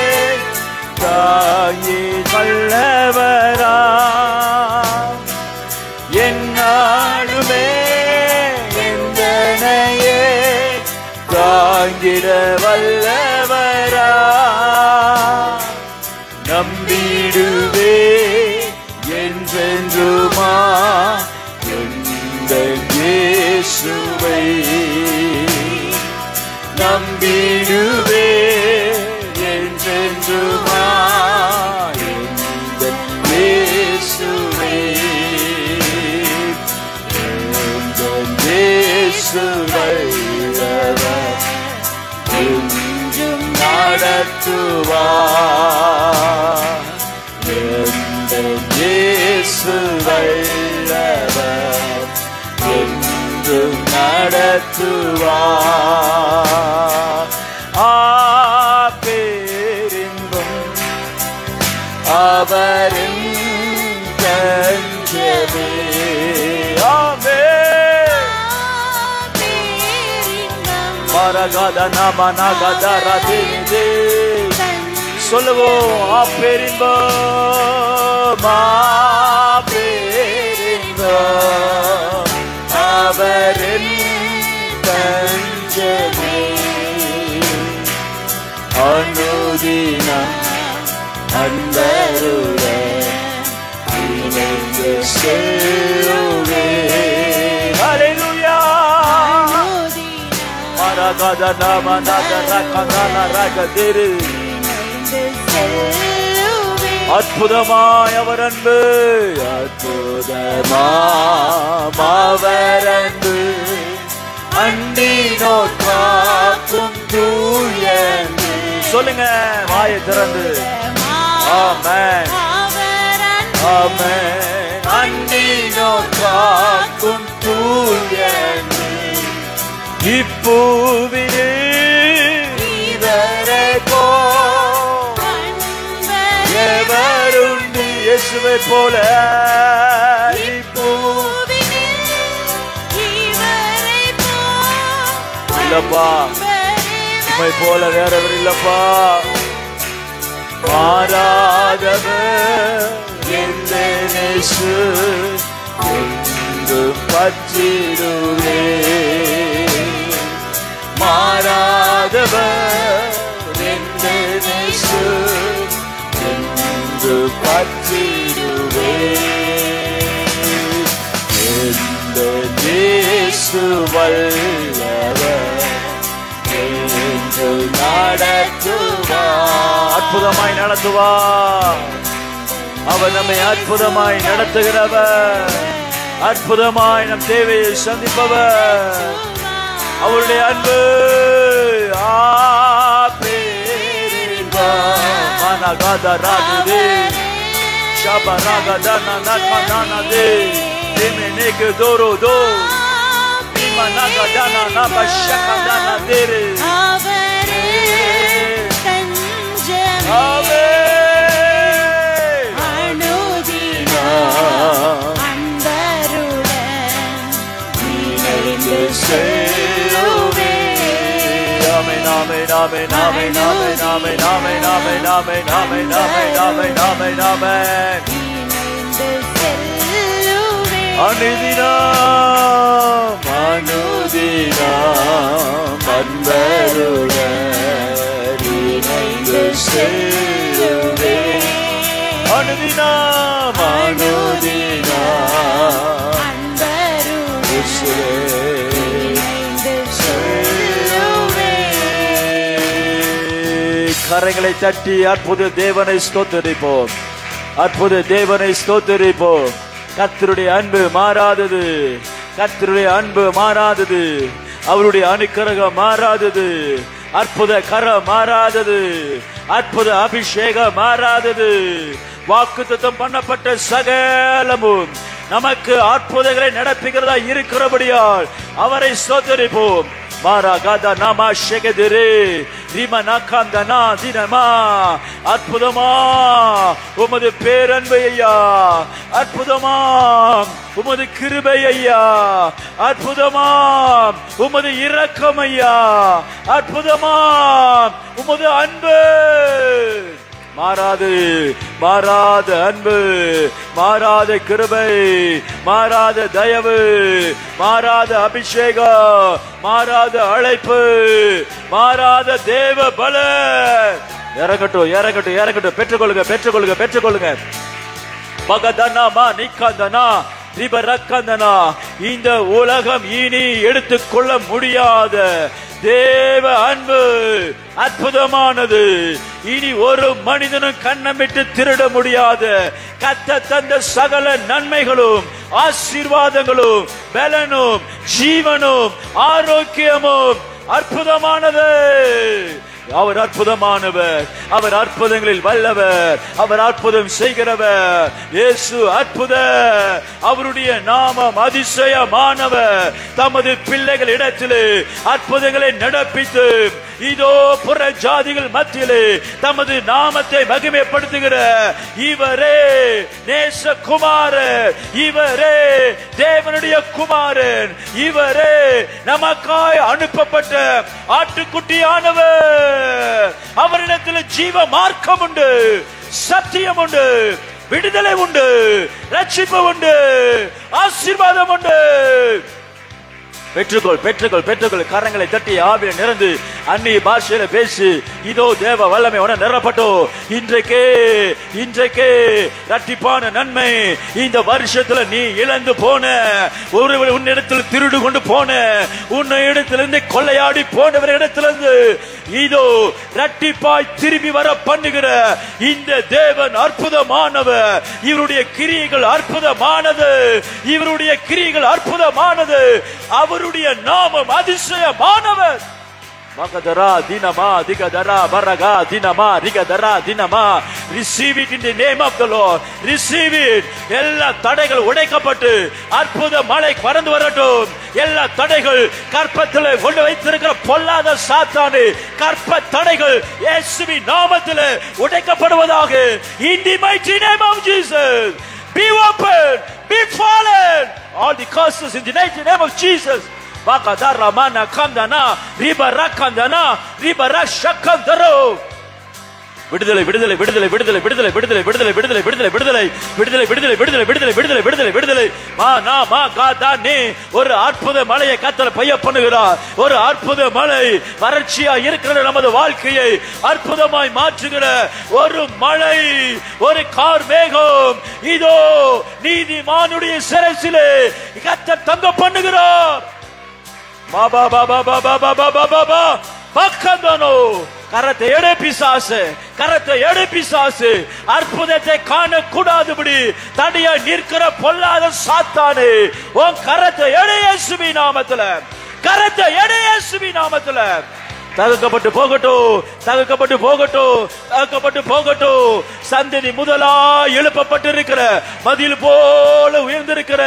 தாயே வல்லவராம். என்னாலுமே எந்தனையே தாங்கிட வல்லவரா. நம்பிடுவே என்றென்றுமா எந்தன் இயேசுவை. நம்பிடுவே என்றென்றுமா எந்தன் இயேசுவை. வல்லவர் என்றும் நடத்துவார். எந்தன் இயேசு வல்லவர் என்றும் நடத்துவார். பேரின்பம் அவரின் சொல்லுவோம். அப்பேரின்பம் அவரின் தஞ்சமே அனுதினம் அன்பருடன் இணைந்து செல்லுவேன். ஹல்லேலூயா. மரகதனா மனதரகதனா ரகதிரு அற்புதமாய் அவர் அன்பு, அற்புதமாம் அவர் அன்பு அண்டினோர் காக்கும் தூயன்பு. சொல்லுங்க வாயை திறந்து. ஆமென் ஆமென். அண்டினோர் காக்கும் தூயன்பு இப்பூவிலே இவரை போல் எவருண்டு இயேசுவை போல. இல்லப்பா, உம்மை போல வேறவர் இல்லப்பா. மாறாதவர் இயேசு என்று பற்றிடுவே. மாறாதவர் இயேசு என்று பற்றிடுவே. எந்த இயேசு வல்லவர் என்று நடத்துவார். அற்புதமாய் நடத்துவார். அவர் நம்மை அற்புதமாய் நடத்துகிறவர். அற்புதமாய் நம் தேவையை சந்திப்பவர். அவருடைய அன்பு மனகதராகுதே ஷபரகதன நகனனதே திமெனேக தோரோதோ திமனகதன நபஷகதனதே. அவரே தஞ்சமே அனுதினம் அன்பருடன் இணைந்து செல்லுவே. ஆமென் ஆமென் ஆமென் ஆமென் ஆமென் ஆமென் ஆமென் ஆமென் ஆமென் ஆமென் ஆமென் ஆமென் ஆமென் ஆமென். அனுதினம் அனுதினம் அன்பருடன் இணைந்து செல்லுவே. அனுதினம் அனுதினம் கரங்களை தட்டி அற்புத தேவனை ஸ்தோத்திரிப்போம். அற்புத தேவனை ஸ்தோத்திரிப்போம். கர்த்தருடைய அன்பு மாறாதது. கர்த்தருடைய அன்பு மாறாதது. அவருடைய அனுக்கிரகம் மாறாதது. அற்புத கரம் மாறாதது. அற்புத அபிஷேகம் மாறாதது. வாக்குத்தத்தம் பண்ணப்பட்ட சகலமும் நமக்கு அற்புதங்களை நடப்புகிறதா இருக்கிறபடியால் அவரை ஸ்தோத்திரிப்போம். மாராகாதா நாமா ஷெகதிரே ரிமனகாந்தனா தினமா. அற்புதமா உமது பேரன்பை ஐயா. அற்புதமா உமது கிருபை ஐயா. அற்புதமா உமது இரக்கம் ஐயா. அற்புதமா உமது அன்பு. மாறாது மாறாத அன்பு, மாறாத கிருபை, மாறாத தயவு, மாறாத அபிஷேகம், மாறாத அழைப்பு, மாறாத தேவ பல இறங்கட்டும் இறங்கட்டும் இறங்கட்டும். பெற்றுக்கொள்ளுங்க பெற்றுக்கொள்ளுங்க பெற்றுக்கொள்ளுங்க. பகதனா நிக்காந்தனா ரிபரக்கந்தனா. இந்த உலகம் இனி எடுத்துக்கொள்ள முடியாத தேவ அன்பு அற்புதமானது. இனி ஒரு மனிதனும் கண்ணமிட்டு திருட முடியாத கர்த்தர் தந்த சகல நன்மைகளும் ஆசீர்வாதங்களும் பலனும் ஜீவனும் ஆரோக்கியமும் அற்புதமானது. அவர் அற்புதமானவர், அவர் அற்புதங்களில் வல்லவர், அவர் அற்புதம் செய்கிறவர். இயேசு அற்புதர், அவருடைய நாமம் அதிசயமானவர். தமது பிள்ளைகள் இடத்திலே அற்புதங்களை நடப்பித்து இதோ புற ஜாதிகள் மத்தியிலே தமது நாமத்தை மகிமைப்படுத்துகிற இவரே நேசகுமாரன், இவரே தேவனுடைய குமாரன், இவரே நமக்காய் அனுப்பப்பட்ட ஆட்டுக்குட்டியானவர். அவரிடத்தில் ஜீவ மார்க்கம் உண்டு, சத்தியம் உண்டு, விடுதலை உண்டு, ரட்சிப்பு உண்டு, ஆசீர்வாதம் உண்டு. பெற்றுக்கொள் பெற்றுக்கொள் பெற்றுக்கொள். கரங்களை தட்டி ஆவியில நிறந்து அந்நிய பாஷையில பேசி இதோ தேவ வல்லமை உன நிரப்பட்டோ. இன்றைக்கே இன்றைக்கே இரட்டிப்பான நன்மை இந்த வருஷத்துல நீ இழந்து போன, ஒருவர் உன்னிடத்தில் திருடு கொண்டு போன, உன்னை இடத்திலிருந்து கொள்ளையாடி போனவர் இடத்திலிருந்து இதோ இரட்டிப்பாய் திரும்பி வர பண்ணுகிற இந்த தேவன் அற்புதமானவர். இவருடைய கிரியைகள் அற்புதமானது, இவருடைய கிரியைகள் அற்புதமானது. அவருடைய நாமம் அதிசயமானவர். மகதரா தினமா திகதரா பரகா தினமா ரிகதரா தினமா. Receive it in the name of the Lord. Receive it. எல்லா தடைகள் உடைக்கப்பட்டு அற்புத மழை பறந்து வரட்டும். எல்லா தடைகள் கற்பத்திலே கொண்டு வைத்திருக்கிற பொல்லாத சாத்தானே கற்ப தடைகள் இயேசுவின் நாமத்திலே உடைக்கப்படுவதாக. In the mighty name of Jesus. Be open, be fallen. All the curses in the mighty name of Jesus. Bakadara mana kandana ribara kandana ribara shakandaro. விடுதலை விடுதலை விடுதலை விடுதலை விடுதலை விடுதலை விடுதலை விடுதலை விடுதலை விடுதலை விடுதலை விடுதலை விடுதலை விடுதலை விடுதலை விடுதலை விடுதலை. மா நா மா கா தா நே. ஒரு அற்புத மழையை கர்த்தர் பெய்ய பண்ணுகிறார். ஒரு அற்புத மழை வறட்சியா இருக்கிற நமது வாழ்க்கையை அற்புதமாய் மாற்றுகிற ஒரு மழை, ஒரு கார் மேகம் இதோ நீதிமானுடைய சிரசிலே கர்த்தர் தங்க பண்ணுகிறார். பாபா பாபா பாபா பாபா பாபா பக்கந்தனோ. கரத்தை எடு பிசாசு, கரத்தை எடு பிசாசு. அற்புதத்தை காணக்கூடாதபடி தடையா நிற்கிற பொல்லாத சாத்தானே உன் கரத்தை எடு இயேசுவின் நாமத்துல, கரத்தை எடு இயேசுவின் நாமத்துல. தகக்கப்பட்டு போகட்டும், தகக்கப்பட்டு போகட்டும், தகக்கப்பட்டு போகட்டும். சந்ததி முதலா எழுப்பப்பட்டிருக்கிற மதில் போல உயர்ந்திருக்கிற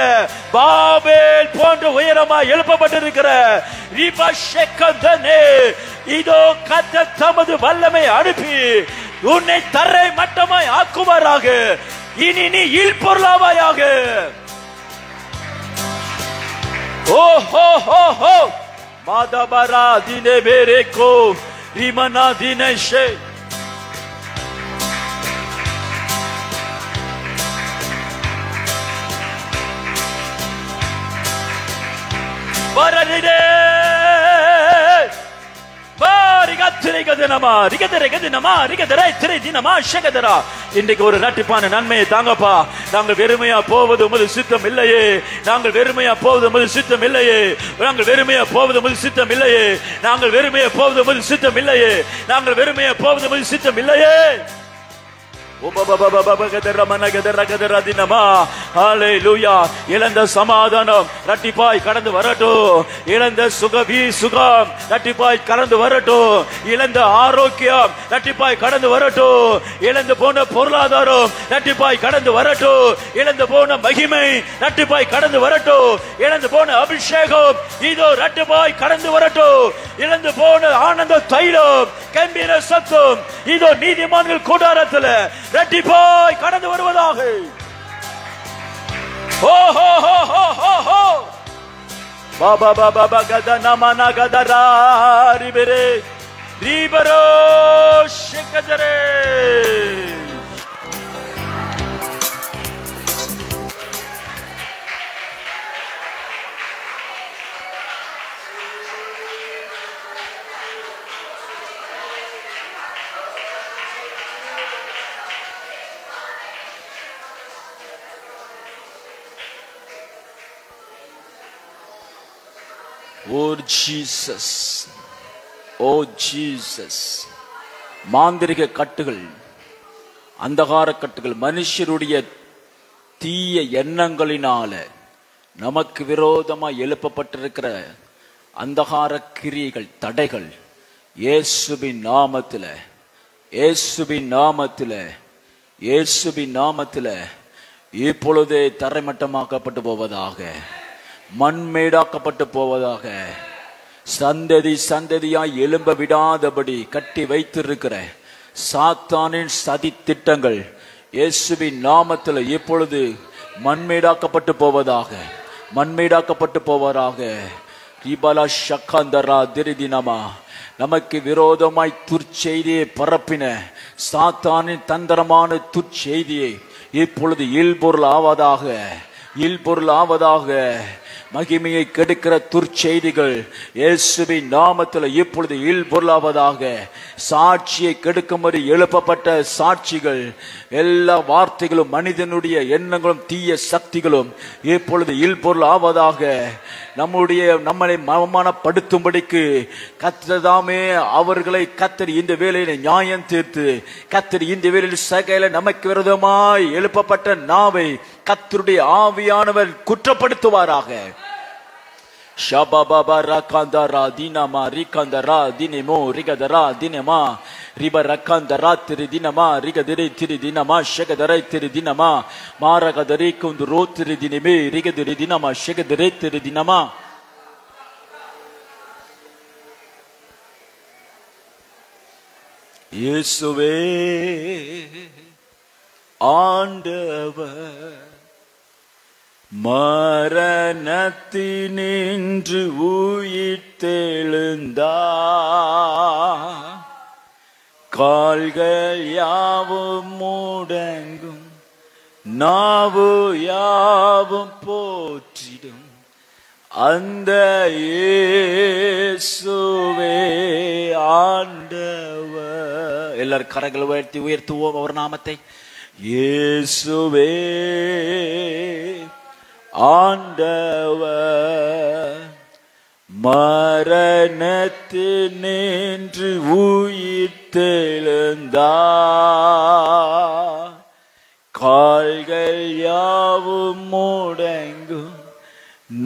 பாபேல் போன்ற உயரமா எழுப்பப்பட்டிருக்கிற இதோ கர்த்தர் தமது வல்லமை அனுப்பி உன்னை தரை மட்டமாய் ஆக்குவாராக. இனி நீ இல்பொருளாவாயாக. ஓ ஹோ ஹோ ஹோ. Madabara dine bereko rimana dine she. Baradide பரிகத்திரைகதனமா ரிகதரைகதனமா ரிகதரை திரை தினமா ஷகதரா. இன்றைக்கு ஒரு இரட்டிப்பான நன்மையை தாங்கப்பா. நாங்கள் வெறுமையா போவது உமது சித்தம் இல்லையே, நாங்கள் வெறுமையா போவது உமது சித்தம் இல்லையே, நாங்கள் வெறுமையா போவது உமது சித்தம் இல்லையே, நாங்கள் வெறுமையா போவது உமது சித்தம் இல்லையே, நாங்கள் வெறுமையா போவது உமது சித்தம் இல்லையே. இழந்த சமாதானம் இரட்டிப்பாய் கடந்து வரட்டும். இழந்த சுகம் இரட்டிப்பாய் கடந்து வரட்டும். இழந்த ஆரோக்கியம் இரட்டிப்பாய் கடந்து வரட்டும். இழந்து போன பொருளாதாரம் இரட்டிப்பாய் கடந்து வரட்டும். இழந்து போன மகிமை இரட்டிப்பாய் கடந்து வரட்டும். இழந்து போன அபிஷேகம் இதோ இரட்டிப்பாய் கடந்து வரட்டும். இழந்து போன ஆனந்த தைலம் கம்பீர சத்தம் இதோ நீதிமான்கள் கூடாரத்தில் இரட்டிப்பாய் கடந்து வருவதாக. ஓ ஹோ ஹோ ஹோ ஹோ ஹோ. Baba Baba பகதனா மனா கதரா ரிபரே ரிபரோ ஷிகதரே. Oh Jesus, oh Jesus. மாந்திரிக கட்டுகள், அந்தகார கட்டுகள், மனுஷருடைய தீய எண்ணங்களினால நமக்கு விரோதமாக எழுப்பப்பட்டிருக்கிற அந்தகார கிரியைகள், தடைகள் இயேசுவின் நாமத்துல, இயேசுவின் நாமத்துல, இயேசுவின் நாமத்துல இப்பொழுதே தரைமட்டமாக்கப்பட்டு போவதாக, மண்மேடாக்கப்பட்டு போவதாக. சந்ததி சந்ததியாய் எழும்ப விடாதபடி கட்டி வைத்திருக்கிற சாத்தானின் சதி திட்டங்கள் இயேசுவின் நாமத்தில் இப்பொழுது மண்மேடாக்கப்பட்டு போவதாக, மண்மேடாக்கப்பட்டு போவதாக. ரிபலா ஷக்கந்தரா திரிதினமா, நமக்கு விரோதமாய் துர்ச்செய்தியை பரப்பின சாத்தானின் தந்திரமான துர்ச்செய்தியை இப்பொழுது இல்பொருள் ஆவதாக, இல்பொருள் ஆவதாக. மகிமையை கெடுக்கிற துர்ச்செய்திகள் இயேசுவின் நாமத்தில் இப்பொழுது இல்பொருளாவதாக. சாட்சியை கெடுக்கும்படி எழுப்பப்பட்ட சாட்சிகள், எல்லா வார்த்தைகளும் மனிதனுடைய எண்ணங்களும் தீய சக்திகளும் இப்பொழுது இல்பொருள் ஆவதாக. நம்மளை அவமானப்படுத்தும்படிக்கு கர்த்தர்தாமே அவர்களை கர்த்தர் இந்த வேளையில நியாயம் தீர்த்து, கர்த்தர் இந்த வேளையில் சகையில நமக்கு விரோதமாய் எழுப்பப்பட்ட நாவை கர்த்தருடைய ஆவியானவர் குற்றப்படுத்துவாராக. ஷபாபா ரகாந்தரா தினமா ரிகந்தரா தினமோ ரிகதரா தினமா ரிப ரகாந்தரா திரு தினமா ரிகதிரை திரு தினமா ஷகதரை திரு தினமா மாரகதரை குந்து ரோ திரு தினமே ரிகதிரை தினமா ஷகதரை திரு தினமா. இயேசுவே ஆண்டவர் மரணத்தினின்று உயிர்த்தெழுந்தார், கால்கள் யாவும் முடங்கும், நாவு யாவும் போற்றிடும் அந்த இயேசுவே ஆண்டவர். எல்லாரும் கரங்களை உயர்த்துவோம் அவர் நாமத்தை. இயேசுவே ஆண்டவர் மரணத்தினின்று உயிர்த்தெழுந்தார், கால்கள் யாவும் முடங்கும்,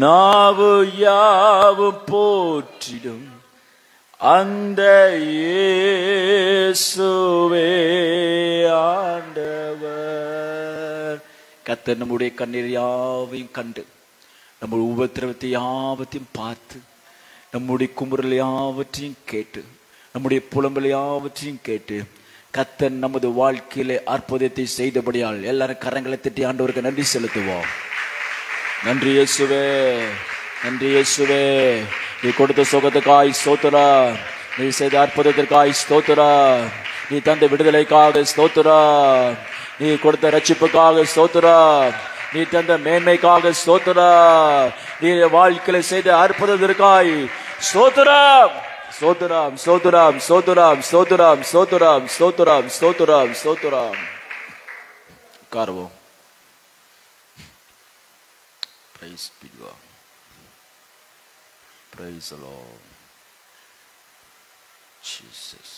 நாவு யாவும் போற்றிடும் அந்த இயேசுவே ஆண்டவர். கர்த்தர் நம்முடைய கண்ணீர் யாவையும் கண்டு, நம்முடைய உபத்திரவத்தை யாவத்தையும் பார்த்து, நம்முடைய குமுறல் யாவற்றையும் கேட்டு, நம்முடைய புலம்பல் யாவற்றையும் கேட்டு, கர்த்தர் நமது வாழ்க்கையிலே அற்புதத்தை செய்தபடியால் எல்லாரும் கரங்களை தட்டி ஆண்டவருக்கு நன்றி செலுத்துவோம். நன்றி இயேசுவே, நன்றி இயேசுவே. நீ கொடுத்த சுகத்துக்காய் ஸ்தோத்திரா, நீ செய்த அற்புதத்திற்காய் ஸ்தோத்திரா, நீ தந்த விடுதலைக்காக ஸ்தோத்திரா, நீ கொடுத்த ரட்சிப்புக்காக ஸ்தோத்திரா, நீ தந்த மேன்மைக்காக ஸ்தோத்திரா, நீ வாழ்க்கையில செய்த அற்புதத்திற்காய் ஸ்தோத்திரம், ஸ்தோத்திரம், ஸ்தோத்திரம், ஸ்தோத்திரம், ஸ்தோத்திரம், ஸ்தோத்திரம், ஸ்தோத்திரம், ஸ்தோத்திரம், ஸ்தோத்திரம். உட்காருவோம். Praise be God. Praise the Lord. Jesus.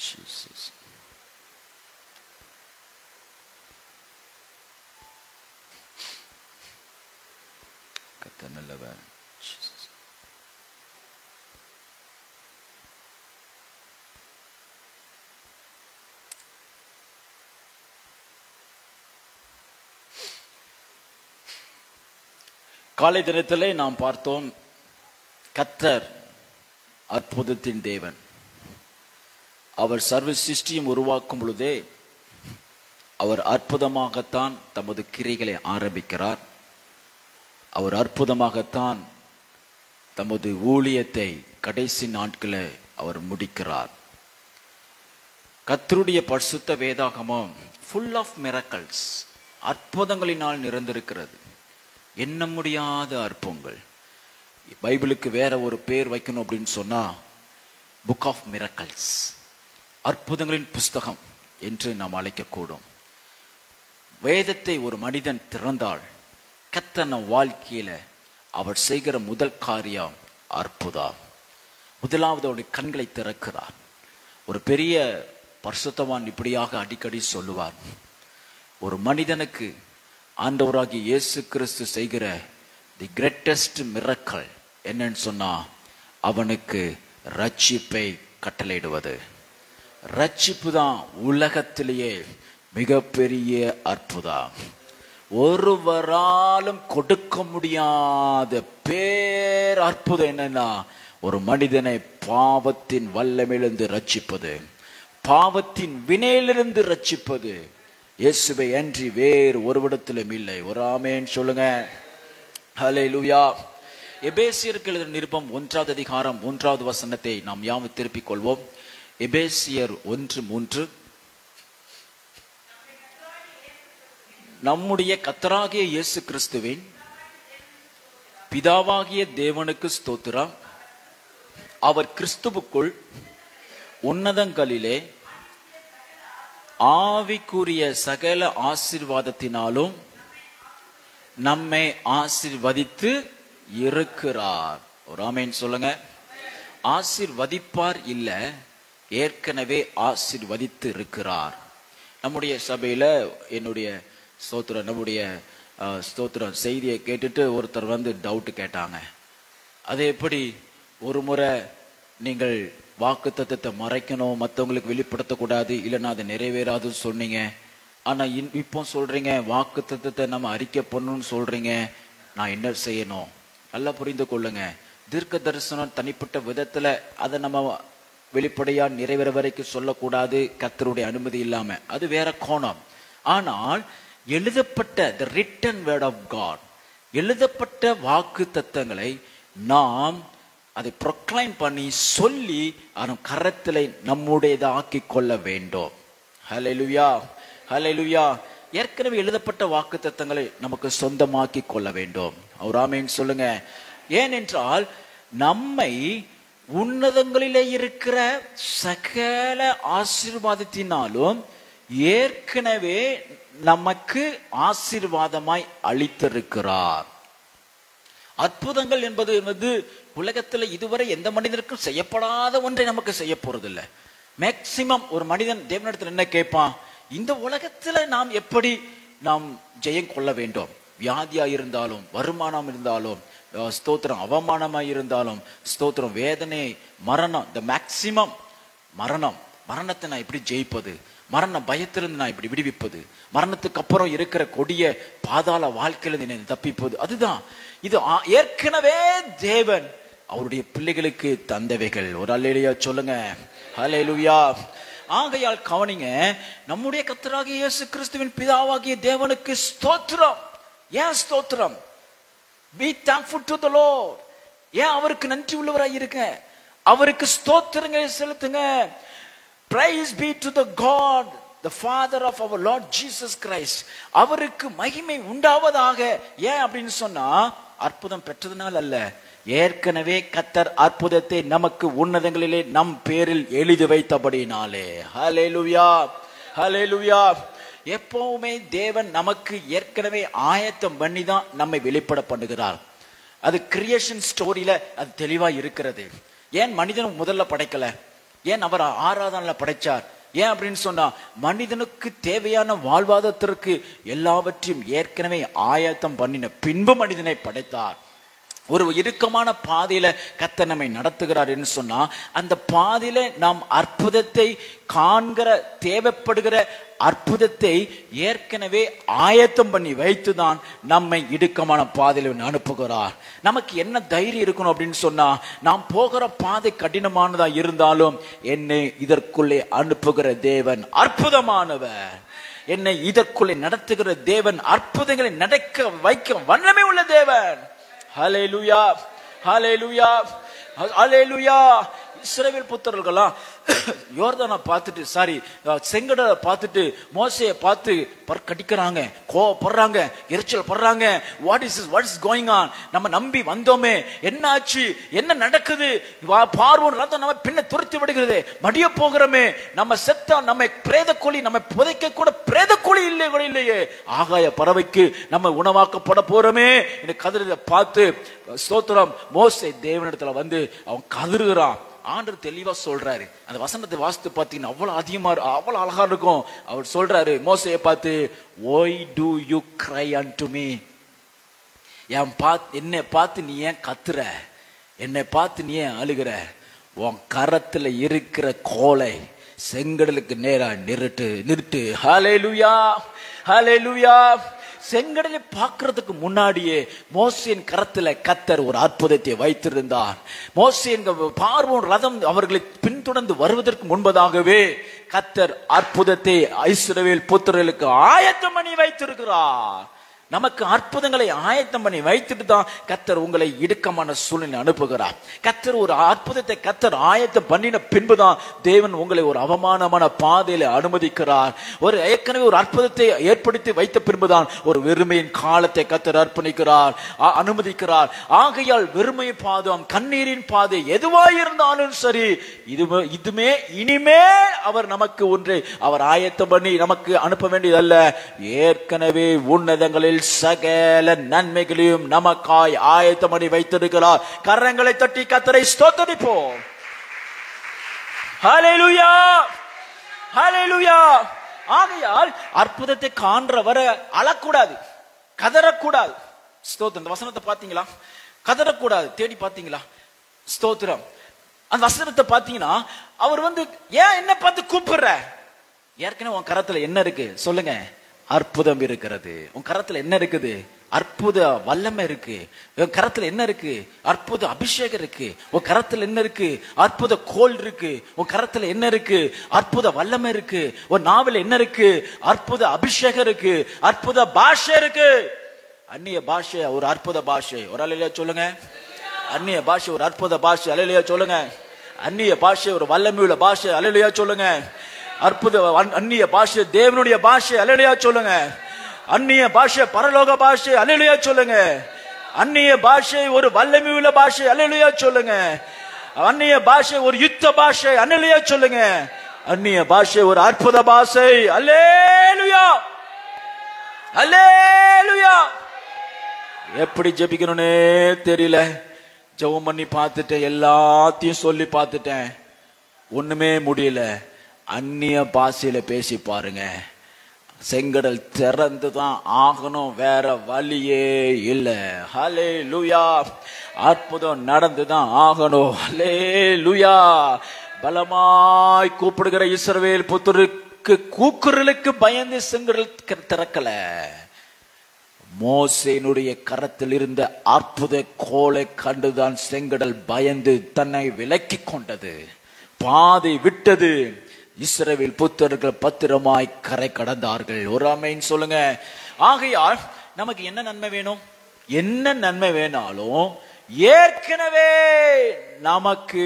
Jesus. கர்த்தர் நல்லவர். Jesus. காலை தினத்திலே நாம் பார்த்தோம், கர்த்தர் அற்புதத்தின் தேவன். அவர் சர்வ சிருஷ்டியும் உருவாக்கும் பொழுதே அவர் அற்புதமாகத்தான் தமது கிரியைகளை ஆரம்பிக்கிறார். அவர் அற்புதமாகத்தான் தமது ஊழியத்தை கடைசி நாட்களை அவர் முடிக்கிறார். கர்த்தருடைய பரிசுத்த வேதாகமம் ஃபுல் ஆஃப் மிரக்கல்ஸ், அற்புதங்களினால் நிறைந்திருக்கிறது. எண்ண முடியாத அற்புதங்கள். பைபிளுக்கு வேற ஒரு பேர் வைக்கணும் அப்படின்னு சொன்னா புக் ஆஃப் மிரக்கல்ஸ், அற்புதங்களின் புஸ்தகம் என்று நாம் அழைக்கக்கூடும். வேதத்தை ஒரு மனிதன் திறந்தால் கர்த்தர் நம் வாழ்க்கையில அவர் செய்கிற முதல் காரியம் அற்புதம். முதலாவது அவருடைய கண்களை திறக்கிறார். ஒரு பெரிய பரிசுத்தவான் இப்படியாக அடிக்கடி சொல்லுவார், ஒரு மனிதனுக்கு ஆண்டவராகிய இயேசு கிறிஸ்து செய்கிற தி கிரேட்டஸ்ட் மிரக்கல் என்னன்னு சொன்னா அவனுக்கு ரட்சிப்பை கட்டளையிடுவது. ரட்சிப்பு தான் உலகத்திலேயே மிகப்பெரிய அற்புதம். ஒருவராலும் கொடுக்க முடியாத பேர் அற்புதம் என்னன்னா, ஒரு மனிதனை பாவத்தின் வல்லமையிலிருந்து ரட்சிப்பது, பாவத்தின் வினையிலிருந்து ரட்சிப்பது. இயேசுவை அன்றி வேறு ஒருவிடத்திலும் இல்லை. ஒரு ஆமென் சொல்லுங்க. ஹல்லேலூயா. எபேசியருக்கு எழுதின நிருபம் 1வது அதிகாரம் 1வது வசனத்தை நாம் யாவும் திருப்பிக் கொள்வோம். எபேசியர் 1:3. நம்முடைய கர்த்தராகிய இயேசு கிறிஸ்துவின் பிதாவாகிய தேவனுக்கு ஸ்தோத்திரம். அவர் கிறிஸ்துவுக்குள் உன்னதங்களிலே ஆவிக்குரிய சகல ஆசீர்வாதத்தினாலும் நம்மை ஆசீர்வதித்து இருக்கிறார். ஒரு ஆமென் சொல்லுங்க. ஆசீர்வதிப்பார் இல்ல, ஏற்கனவே ஆசீர்வதித்து இருக்கிறார். நம்முடைய சபையில என்னுடைய ஸ்தோத்திரம், நம்முடைய ஸ்தோத்திரம் செய்தியை கேட்டுட்டு ஒருத்தர் வந்து டவுட் கேட்டாங்க. அது எப்படி ஒரு முறை நீங்கள் வாக்கு தத்தத்தை மறைக்கணும், மற்றவங்களுக்கு வெளிப்படுத்தக்கூடாது, இல்லைன்னா அது நிறைவேறாதுன்னு சொன்னீங்க. ஆனா இப்போ சொல்றீங்க வாக்கு தத்தத்தை நம்ம அறிக்கை பண்ணணும்னு சொல்றீங்க. நான் என்ன செய்யணும்? நல்லா புரிந்து கொள்ளுங்க. தீர்க்க தரிசனம் தனிப்பட்ட விதத்துல அதை நம்ம வெளிப்படையா நிறைவேற வரைக்கும் சொல்லக்கூடாது, கர்த்தருடைய அனுமதி இல்லாம. அது வேற கோணம். ஆனால் எழுதப்பட்ட the written word of God, எழுதப்பட்ட வாக்கு தத்தங்களை நாம் அதை ப்ரொக்ளைம் பண்ணி சொல்லி அதன் கரத்திலே நம்முடையதை ஆக்கி கொள்ள வேண்டும். ஹல்லேலூயா, ஹல்லேலூயா. ஏற்கனவே எழுதப்பட்ட வாக்கு தத்தங்களை நமக்கு சொந்தமாக்கி கொள்ள வேண்டும். அவர் ஆமென் சொல்லுங்க. ஏனென்றால் நம்மை உன்னதங்களிலே இருக்கிற சகல ஆசீர்வாதத்தினாலும் ஏற்கனவே நமக்கு ஆசீர்வாதமாய் அளித்திருக்கிறார். அற்புதங்கள் என்பது உலகத்துல இதுவரை எந்த மனிதனுக்கும் செய்யப்படாத ஒன்றை நமக்கு செய்ய போறதில்லை. மேக்சிமம் ஒரு மனிதன் தேவனிடத்தில் என்ன கேட்பான்? இந்த உலகத்துல நாம் எப்படி நாம் ஜெயம் கொள்ள வேண்டும்? வியாதியா இருந்தாலும், வருமானம் இருந்தாலும், ஸ்தோத்திரம் அவமானமாய் இருந்தாலும், ஸ்தோத்திரம் வேதனை, மரணம், த மேக்சிமம் மரணத்தை நான் எப்படி ஜெயிப்பது, மரண பயத்திலிருந்து நான் இப்படி விடுவிப்பது, மரணத்துக்கு அப்புறம் இருக்கிற கொடிய பாதாள வாழ்க்கையிலிருந்து என்னை தப்பிப்பது. அதுதான் இது. ஏற்கனவே தேவன் அவருடைய பிள்ளைகளுக்கு தந்தவைகள். ஒரு அல்லேலூயா சொல்லுங்க. ஹல்லேலூயா. ஆகையால் கவனிங்க, நம்முடைய கர்த்தராகிய இயேசு கிறிஸ்துவின் பிதாவாகிய தேவனுக்கு ஸ்தோத்திரம். ஏன் ஸ்தோத்திரம்? Be thankful to the Lord. ஏன் அவருக்கு நன்றி உள்ளவராய் இருக்க, அவருக்கு ஸ்தோத்திரங்களை செலுத்துங்க. Praise be to the God, the Father of our Lord Jesus Christ. அவருக்கு மகிமை உண்டாவதாக. ஏன் அப்படின்னு சொன்னா, அற்புதம் பெற்றதுனால் அல்ல, ஏற்கனவே கர்த்தர் அற்புதத்தை நமக்கு உன்னதங்களிலே நம் பேரில் எழுதி வைத்தபடினாலே. ஹல்லேலூயா, ஹல்லேலூயா. எப்பவுமே தேவன் நமக்கு ஏற்கனவே ஆயத்தம் பண்ணி தான் நம்மை வெளிப்பட பண்ணுகிறார். அது கிரியேஷன் ஸ்டோரியில அது தெளிவா இருக்கிறது. ஏன் மனிதன் முதல்ல படைக்கல? ஏன் அவர் 6வது நாள்ல படைச்சார்? ஏன் அப்படின்னு சொன்னா, மனிதனுக்கு தேவையான வாழ்வாதாரத்திற்கு எல்லாவற்றையும் ஏற்கனவே ஆயத்தம் பண்ணின பின்பு மனிதனை படைத்தார். ஒரு இறுக்கமான பாதையில கர்த்தர் நம்மை நடத்துகிறார் என்று சொன்னா, அந்த பாதையில நாம் அற்புதத்தை காண்கிற, தேவைப்படுகிற அற்புதத்தை ஏற்கனவே ஆயத்தம் பண்ணி வைத்துதான் நம்மை இடுக்கமான பாதையில அனுப்புகிறார். நமக்கு என்ன தைரியம் இருக்கணும் அப்படின்னு சொன்னா, நாம் போகிற பாதை கடினமானதா இருந்தாலும் என்னை இதற்குள்ளே அனுப்புகிற தேவன் அற்புதமானவர், என்னை இதற்குள்ளே நடத்துகிற தேவன் அற்புதங்களை நடக்க வைக்க வல்லமை உள்ள தேவன். ஹல்லேலூயா, ஹல்லேலூயா, ஹல்லேலூயா. இஸ்ரவேல் புத்திரர்கள்லாம் யோர்தானை பார்த்துட்டு, செங்கடலை பார்த்துட்டு, மோசேயை பார்த்து கடிக்கிறாங்க, கோவப்படுறாங்க, எரிச்சல் படுறாங்க. What is going on? நம்ம நம்பி வந்தோமே, என்ன ஆச்சு, என்ன நடக்குது? பார்வோன் ரத்தம் நம்ம பின்ன துரத்தி விடுகிறது, மடிய போகிறோமே, நம்ம செத்தா நம்ம பிரேத கோழி, நம்ம புதைக்க கூட பிரேத கோழி இல்லையே, ஆகாய பறவைக்கு நம்ம உணவாக்கப்பட போறோமே என்று கதறதை பார்த்து ஸ்தோத்திரம், மோசே தேவனிடத்துல வந்து அவன் கதறுகிறான். ஆண்டவர் தெளிவா சொல்றாரு. அந்த வசனத்தை வாசித்து பார்த்தீங்கன்னா அவ்வளவு அழகா இருக்கும். அவர் சொல்றாரு மோசேயை பார்த்து, why do you cry unto me? என்னை பார்த்து நீ ஏன் கத்துற? என்னை பார்த்து நீ ஏன் அழுகிற? உன் கரத்துல இருக்கிற கோலை செங்கடலுக்கு நேரா நிறுத்து. ஹல்லேலூயா, ஹல்லேலூயா. செங்கடலை பார்க்கிறதுக்கு முன்னாடியே மோசேயின் கரத்துல கர்த்தர் ஒரு அற்புதத்தை வைத்திருந்தார். மோசேயின் பார்வோன் ரதம் அவர்களை பின்தொடர்ந்து வருவதற்கு முன்பதாகவே கர்த்தர் அற்புதத்தை இஸ்ரவேல் புத்திரர்களுக்கு ஆயத்தம் பண்ணி வைத்திருக்கிறார். நமக்கு அற்புதங்களை ஆயத்தம் பண்ணி வைத்துட்டு தான் கர்த்தர் உங்களை இடுக்கமான சூழ்நிலை அனுப்புகிறார். கர்த்தர் ஒரு அற்புதத்தை கர்த்தர் ஆயத்தம் பண்ணின பின்புதான் தேவன் உங்களை ஒரு அவமானமான பாதையில அனுமதிக்கிறார். ஒரு ஏற்கனவே ஒரு அற்புதத்தை ஏற்படுத்தி வைத்த பின்புதான் ஒரு வெறுமையின் காலத்தை கர்த்தர் அனுமதிக்கிறார். ஆகையால் வெறுமை பாதம், கண்ணீரின் பாதை எதுவாயிருந்தாலும் சரி, இதுமே இனிமே அவர் நமக்கு ஒன்றை அவர் ஆயத்தம் பண்ணி நமக்கு அனுப்ப வேண்டியதல்ல. ஏற்கனவே உன்னதங்களில் சகல நன்மைகளையும் நமக்காய் ஆயத்தம் பண்ணி வைத்திருக்கிறார். கரங்களை தட்டி கர்த்தரை ஸ்தோத்திரிப்போம். ஹல்லேலூயா, ஹல்லேலூயா. ஆகையால் அற்புதத்தை காண்ற வர அழக்கூடாது, கதறக்கூடாது. ஸ்தோத்திரம். அந்த வசனத்தை பாத்தீங்களா? கதறக்கூடாது. தேடி பாத்தீங்களா? ஸ்தோத்திரம். அந்த வசனத்தை பாத்தீங்கன்னா அவர் ஏன் என்ன பார்த்து கூப்பிடுற? ஏற்கனவே உன் கரத்துல என்ன இருக்கு சொல்லுங்க? அற்புதம் இருக்கிறது. உன் கரத்துல என்ன இருக்குது? அற்புத வல்லமை இருக்கு. உன் கரத்துல என்ன இருக்கு? அற்புத அபிஷேகம் இருக்கு. உன் கரத்துல என்ன இருக்கு? அற்புத கோல் இருக்கு. உன் கரத்துல என்ன இருக்கு? அற்புத வல்லமை இருக்கு. உன் நாவல என்ன இருக்கு? அற்புத அபிஷேகம் இருக்கு. அற்புத பாஷை இருக்கு. அந்நிய பாஷை ஒரு அற்புத பாஷை. ஒரு அல்லேலூயா சொல்லுங்க. அந்நிய பாஷை ஒரு அற்புத பாஷை. அல்லேலூயா சொல்லுங்க. அந்நிய பாஷை ஒரு வல்லமையுள்ள பாஷை. அல்லேலூயா சொல்லுங்க. அற்புத அந்நிய பாஷை தேவனுடைய பாஷை. அல்லேலூயா சொல்லுங்க. அந்நிய பாஷை பரலோக பாஷை. அல்லேலூயா சொல்லுங்க. அந்நிய பாஷை ஒரு வல்லமையுள்ள பாஷை. அல்லேலூயா சொல்லுங்க. அந்நிய பாஷை ஒரு யுத்த பாஷை. அல்லேலூயா சொல்லுங்க. அந்நிய பாஷை ஒரு அற்புத பாஷை. அல்லேலூயா, அல்லேலூயா. எப்படி ஜெபிக்கணும்னே தெரியல. ஜெபம் பண்ணி பார்த்துட்டேன், எல்லாத்தையும் சொல்லி பார்த்துட்டேன், ஒண்ணுமே முடியல. அந்நிய பாஷையில பேசி பாருங்க. செங்கடல் திறந்துதான் ஆகணும், வேற வழியே இல்லை. ஹல்லேலூயா. அற்புதம் நடந்துதான் ஆகணும். ஹல்லேலூயா. பலமாய் கூப்பிடுகிற இஸ்ரவேல் புத்திரருக்கு கூக்குரலுக்கு பயந்து செங்கடல் திறக்கல. மோசேனுடைய கரத்தில் இருந்த அற்புத கோலை கண்டுதான் செங்கடல் பயந்து தன்னை விலக்கி கொண்டது, பாதை விட்டது. இஸ்ரவேல் புத்திரர்கள் பத்திரமாய் கரை கடந்தார்கள். ஒரு ஆமென் சொல்லுங்க. ஆகையால் நமக்கு என்ன நன்மை வேணும்? என்ன நன்மை வேணாலும் ஏற்கனவே நமக்கு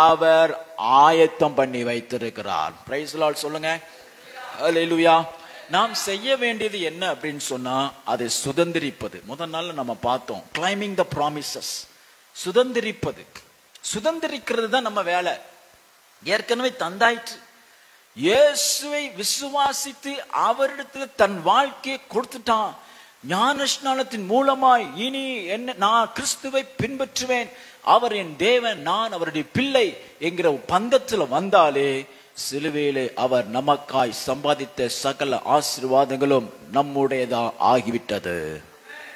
அவர் ஆயத்தம் பண்ணி வைத்திருக்கிறார். பிரைஸ் லார்ட் சொல்லுங்க. ஹல்லேலூயா. நாம் செய்ய வேண்டியது என்ன அப்படின்னு சொன்னா அதை சுதந்திரிப்பது. முதல் நாள் நம்ம பார்த்தோம், கிளைமிங் த ப்ராமிசஸ். சுதந்திரிப்பது, சுதந்திரிக்கிறது தான் நம்ம வேலை. ஏற்கனவே தந்தாயிற்று. இயேசுவை விசுவாசித்து அவரிடத்தில் தன் வாழ்க்கையை கொடுத்துட்டான். ஞான ஸ்நானத்தின் மூலமாய் இனி என்ன, நான் கிறிஸ்துவை பின்பற்றுவேன், அவர் என் தேவன், நான் அவருடைய பிள்ளை என்கிற பந்தத்தில் வந்தாலே சிலுவையிலே அவர் நமக்காய் சம்பாதித்த சகல ஆசீர்வாதங்களும் நம்முடையதா ஆகிவிட்டது.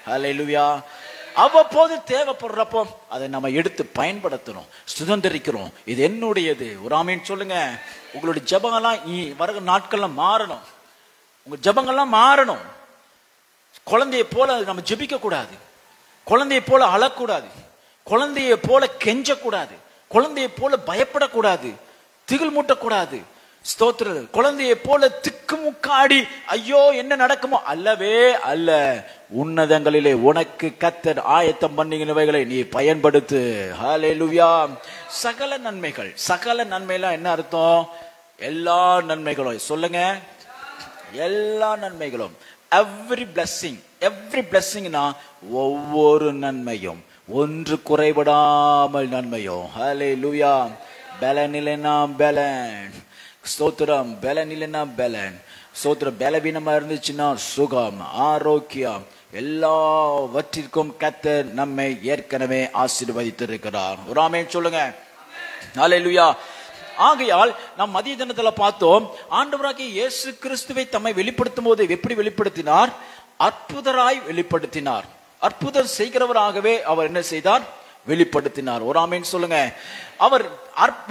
ஹல்லேலூயா. அவ்வப்போது தேவைப்படுறப்போ அதை நம்ம எடுத்து பயன்படுத்தணும், சுதந்திரிக்கிறோம். இது என்னுடையது. ஒரு ஆமீன் சொல்லுங்க. உங்களுடைய ஜபங்கள்லாம் வர நாட்கள்ல மாறணும். உங்க ஜபங்கள்லாம் மாறணும். குழந்தைய போல நம்ம ஜெபிக்க கூடாது, குழந்தைய போல அழக்கூடாது, குழந்தைய போல கெஞ்சக்கூடாது, குழந்தைய போல பயப்படக்கூடாது, திகில் மூட்டக்கூடாது. ஸ்தோத்திரம். குழந்தையை போல திக்குமுக்காடி ஐயோ என்ன நடக்குமோ அல்லவே அல்ல. உன்னதங்களிலே உனக்கு கர்த்தர் ஆயத்தம் பண்ணினவைகளை நீ பயன்படுத்து. ஹல்லேலூயா. சகல நன்மைகள், சகல நன்மைலாம் என்ன அர்த்தம்? எல்லா நன்மைகளும் சொல்லுங்க. எல்லா நன்மைகளும், எவ்ரி பிளஸிங். எவ்ரி பிளஸிங்னா ஒவ்வொரு நன்மையும், ஒன்று குறைபடாமல் நன்மையும். ஹல்லேலூயா. பலனில்லைனா பலன். ஸ்தோத்திரம். பலனில்லைனா பலன். ஸ்தோத்திரம். பலவீனமா இருந்துச்சுன்னா சுகம், ஆரோக்கியம், எல்லாவற்றிற்கும் கர்த்தர் நம்மை ஏற்கனவே ஆசீர்வதித்திருக்கிறார். ஒரு ஆமென் சொல்லுங்க. ஹல்லேலூயா. ஆகையால் நாம் மதிய தினத்துல பார்த்தோம், ஆண்டவராகிய இயேசு கிறிஸ்துவை தம்மை வெளிப்படுத்தும் போது எப்படி வெளிப்படுத்தினார்? அற்புதராய் வெளிப்படுத்தினார். அற்புதம் செய்கிறவராகவே அவர் என்ன செய்தார்? வெளிப்படுத்தினார். ஒரு ஆமென் சொல்லுங்க. அவர்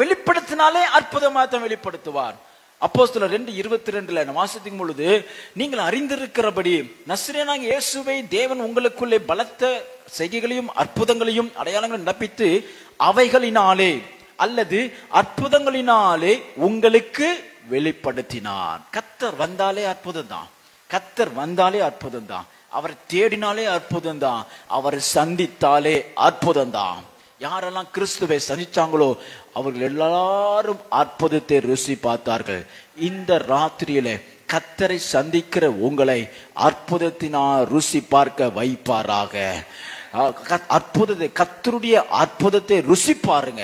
வெளிப்படுத்தினாலே அற்புதமாக தான் வெளிப்படுத்துவார். அப்போஸ்தலர் 2:22 வாசிக்கும் பொழுது, நீங்கள் அறிந்திருக்கிறபடி நசரேயனாகிய இயேசுவை தேவன் உங்களுக்குள்ளே பலத்த செய்கைகளையும் அற்புதங்களையும் அடையாளங்களையும் நடப்பித்து அவைகளினாலே அல்லது அற்புதங்களினாலே உங்களுக்கு வெளிப்படுத்தினார். கர்த்தர் வந்தாலே அற்புதம் தான். கர்த்தர் வந்தாலே அற்புதம் தான். அவரை தேடினாலே அற்புதம் தான். அவரை சந்தித்தாலே அற்புதம் தான். யாரெல்லாம் கிறிஸ்துவை சந்திச்சாங்களோ அவர்கள் எல்லாரும் அற்புதத்தை ருசி பார்த்தார்கள். இந்த ராத்திரியில கர்த்தரை சந்திக்கிற உங்களை அற்புதத்தினால் ருசி பார்க்க வைப்பாராக. அற்புதத்தை, கர்த்தருடைய அற்புதத்தை ருசி பாருங்க.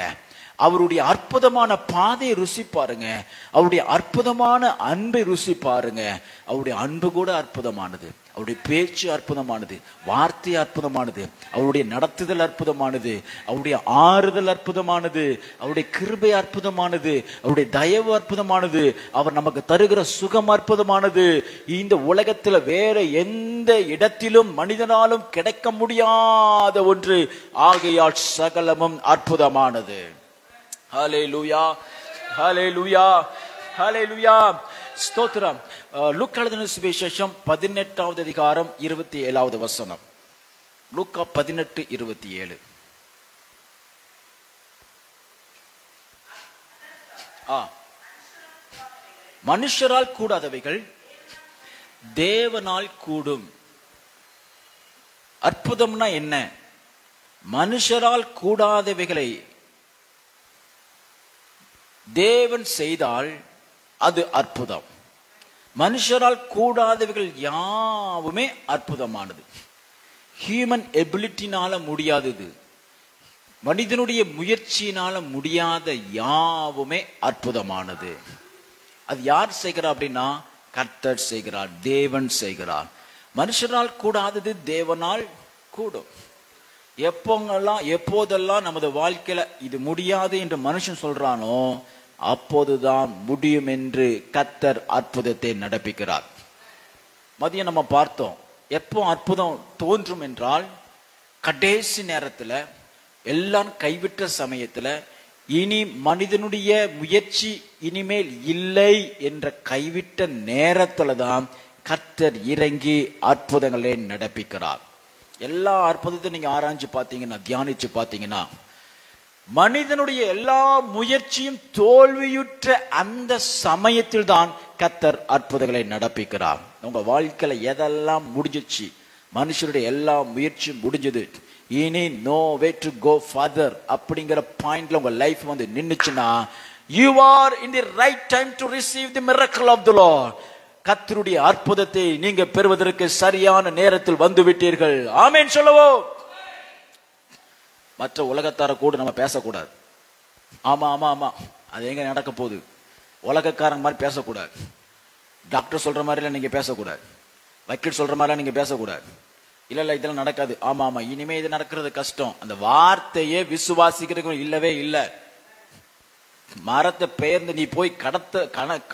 அவருடைய அற்புதமான பாதையை ருசி பாருங்க. அவருடைய அற்புதமான அன்பை ருசி பாருங்க. அவருடைய அன்பு கூட அற்புதமானது. அவருடைய பேச்சு அற்புதமானது. வார்த்தை அற்புதமானது. அவருடைய நடத்துதல் அற்புதமானது. அவருடைய ஆறுதல் அற்புதமானது. அவருடைய கிருபை அற்புதமானது. அவருடைய தயவு அற்புதமானது. அவர் நமக்கு தருகிற சுகம் அற்புதமானது. இந்த உலகத்துல வேற எந்த இடத்திலும் மனிதனாலும் கிடைக்க முடியாத ஒன்று. ஆகையால் சகலமும் அற்புதமானது. ஹல்லேலூயா, ஹல்லேலூயா, ஹல்லேலூயா. ஸ்தோத்திரம். லூக்கா எழுதின சுவிசேஷம் 18வது அதிகாரம் 27வது வசனம். லூக்கா 18:27. மனுஷரால் கூடாதவைகள் தேவனால் கூடும். அற்புதம்னா என்ன? மனுஷரால் கூடாதவைகளை தேவன் செய்தால் அது அற்புதம். மனுஷரால் கூடாதவைகள் யாவுமே அற்புதமானது. ஹியூமன் எபிலிட்டினால முடியாதது, மனிதனுடைய முயற்சியினால முடியாத யாவுமே அற்புதமானது. அது யார் செய்கிறார் அப்படின்னா கர்த்தர் செய்கிறார், தேவன் செய்கிறார். மனுஷரால் கூடாதது தேவனால் கூடும். எப்போதெல்லாம் நமது வாழ்க்கையில இது முடியாது என்று மனுஷன் சொல்றானோ அப்போதுதான் முடியும் என்று கர்த்தர் அற்புதத்தை நடப்பிக்கிறார். மதியம் நம்ம பார்த்தோம், எப்போ அற்புதம் தோன்றும் என்றால் கடைசி நேரத்துல, எல்லாம் கைவிட்ட சமயத்துல, இனி மனிதனுடைய முயற்சி இனிமேல் இல்லை என்ற கைவிட்ட நேரத்துல தான் கர்த்தர் இறங்கி அற்புதங்களை நடப்பிக்கிறார். எல்லா அற்புதத்தையும் நீங்க ஆராய்ஞ்சு பார்த்தீங்கன்னா, தியானிச்சு பார்த்தீங்கன்னா, மனிதனுடைய எல்லா முயற்சியும் தோல்வியுற்ற அந்த சமயத்தில் தான் கர்த்தர் அற்புதங்களை நடப்பிக்கிறார். உங்க வாழ்க்கையில எதெல்லாம் முடிஞ்சிச்சு, மனுஷனுடைய எல்லா முயற்சியும் முடிஞ்சது, இனி no way to go further அப்படிங்கிற பாயிண்ட்ல உங்க லைஃப் வந்து நின்னுச்சுன்னா, you are in the right time to receive the miracle of the Lord. கர்த்தருடைய அற்புதத்தை நீங்க பெறுவதற்கு சரியான நேரத்தில் வந்து விட்டீர்கள். ஆமென் சொல்லவோ. மற்ற உலகத்தார கூட நம்ம பேசக்கூடாது. ஆமா ஆமா ஆமா அது எங்க நடக்க போகுது, உலகக்காரன் மாதிரி பேசக்கூடாது. டாக்டர் சொல்ற மாதிரிலாம் நீங்க பேசக்கூடாது. வக்கீல் சொல்ற மாதிரிலாம் நீங்க பேசக்கூடாது. இல்ல இதெல்லாம் நடக்காது. ஆமா ஆமா இனிமே இது நடக்கிறது கஷ்டம். அந்த வார்த்தையே விசுவாசிக்கிறதுக்கு இல்லவே இல்லை. மரத்தை பெயர்ந்து நீ போய்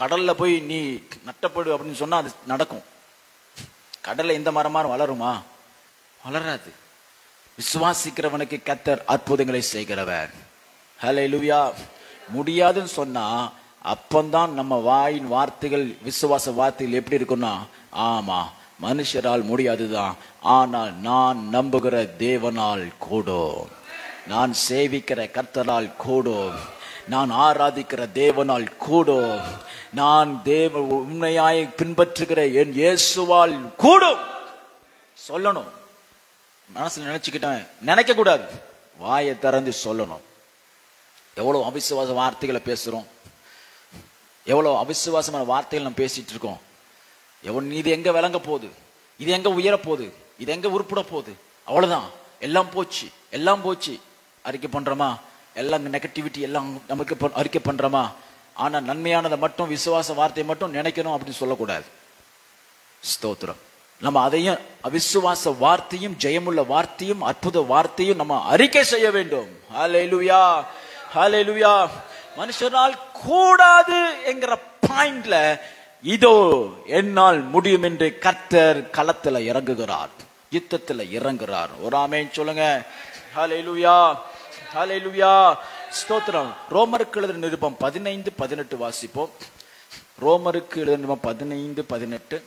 கடல்ல போய் நீ நட்டப்படு அப்படின்னு சொன்னா அது நடக்கும். கடல்ல எந்த மரமாரும் வளருமா? வளராது. விசுவாசிக்கிறவனுக்கு கர்த்தர் அற்புதங்களை செய்கிறவர். ஹல்லேலூயா. முடியாதுன்னு சொன்னா அப்பந்தான் நம்ம வாயின் வார்த்தைகள், விசுவாச வார்த்தைகள் எப்படி இருக்குன்னா, ஆமா மனுஷரால் முடியாதுதான், ஆனால் நான் நம்புகிற தேவனால் கூடும், நான் சேவிக்கிற கர்த்தரால் கூடும், நான் ஆராதிக்கிற தேவனால் கூடும், நான் தேவ உண்மையாய் பின்பற்றுகிற என் இயேசுவால் கூடும் சொல்லணும். மனசுல நினைச்சுக்கிட்டேன் நினைக்க கூடாது, வாயை திறந்து சொல்லணும். எவ்வளவு அவிசுவாச வார்த்தைகளை பேசுறோம், எவ்வளவு அவிசுவாசமான வார்த்தைகள் நம்ம பேசிட்டு இருக்கோம். இது எங்க விளங்க போகுது, இது எங்க உயர போகுது, இது எங்க உருப்பிட போகுது, அவ்வளவுதான், எல்லாம் போச்சு எல்லாம் போச்சு அறிக்கை பண்றோமா? எல்லாம் நெகட்டிவிட்டி எல்லாம் நமக்கு அறிக்கை பண்றோமா? ஆனா நன்மையானதை மட்டும், விசுவாச வார்த்தையை மட்டும் நினைக்கணும் அப்படின்னு சொல்லக்கூடாது. ஸ்தோத்திரம். நம்ம அதையும் அவிசுவாச வார்த்தையும் ஜெயமுள்ள வார்த்தையும் அற்புத வார்த்தையும் நம்ம அறிக்கை செய்ய வேண்டும். ஹல்லேலூயா, ஹல்லேலூயா. மனுஷனால் கூடாது என்கிற பாயிண்ட்ல இதோ என்னால் முடியும் என்று கர்த்தர் களத்துல இறங்குகிறார், யுத்தத்துல இறங்குகிறார். ஒரு ஆமென் சொல்லுங்க. ஹல்லேலூயா, ஹல்லேலூயா, ஸ்தோத்திரம். ரோமருக்கு எழுதின நிருபம் 15:18 வாசிப்போம். ரோமருக்கு எழுதின நிருபம் 15:18.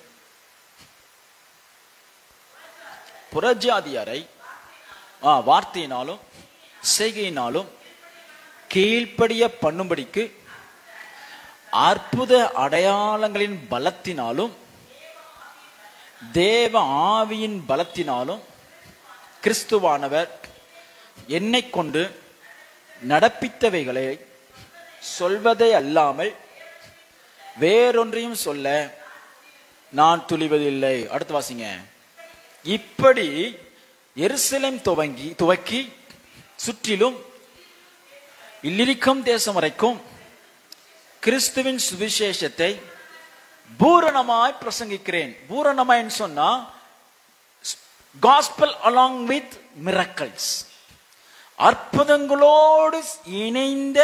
புறஜாதியாரை வார்த்தையினாலும் செய்கையினாலும் கீழ்ப்படிய பண்ணும்படிக்கு அற்புத அடையாளங்களின் பலத்தினாலும் தேவ ஆவியின் பலத்தினாலும் கிறிஸ்துவானவர் என்னை கொண்டு நடப்பித்தவைகளை சொல்வதை அல்லாமல் வேறொன்றையும் சொல்ல நான் துணிவதில்லை. அடுத்து வாசிங்க. இப்படி எருசலேம் துவக்கி சுற்றிலும் இல்லிரிக்கம் தேசம் வரைக்கும் கிறிஸ்துவின் சுவிசேஷத்தை பூரணமாய் பிரசங்கிக்கிறேன். பூரணமாய் சொன்னா காஸ்பல் along with miracles, அற்புதங்களோடு இணைந்த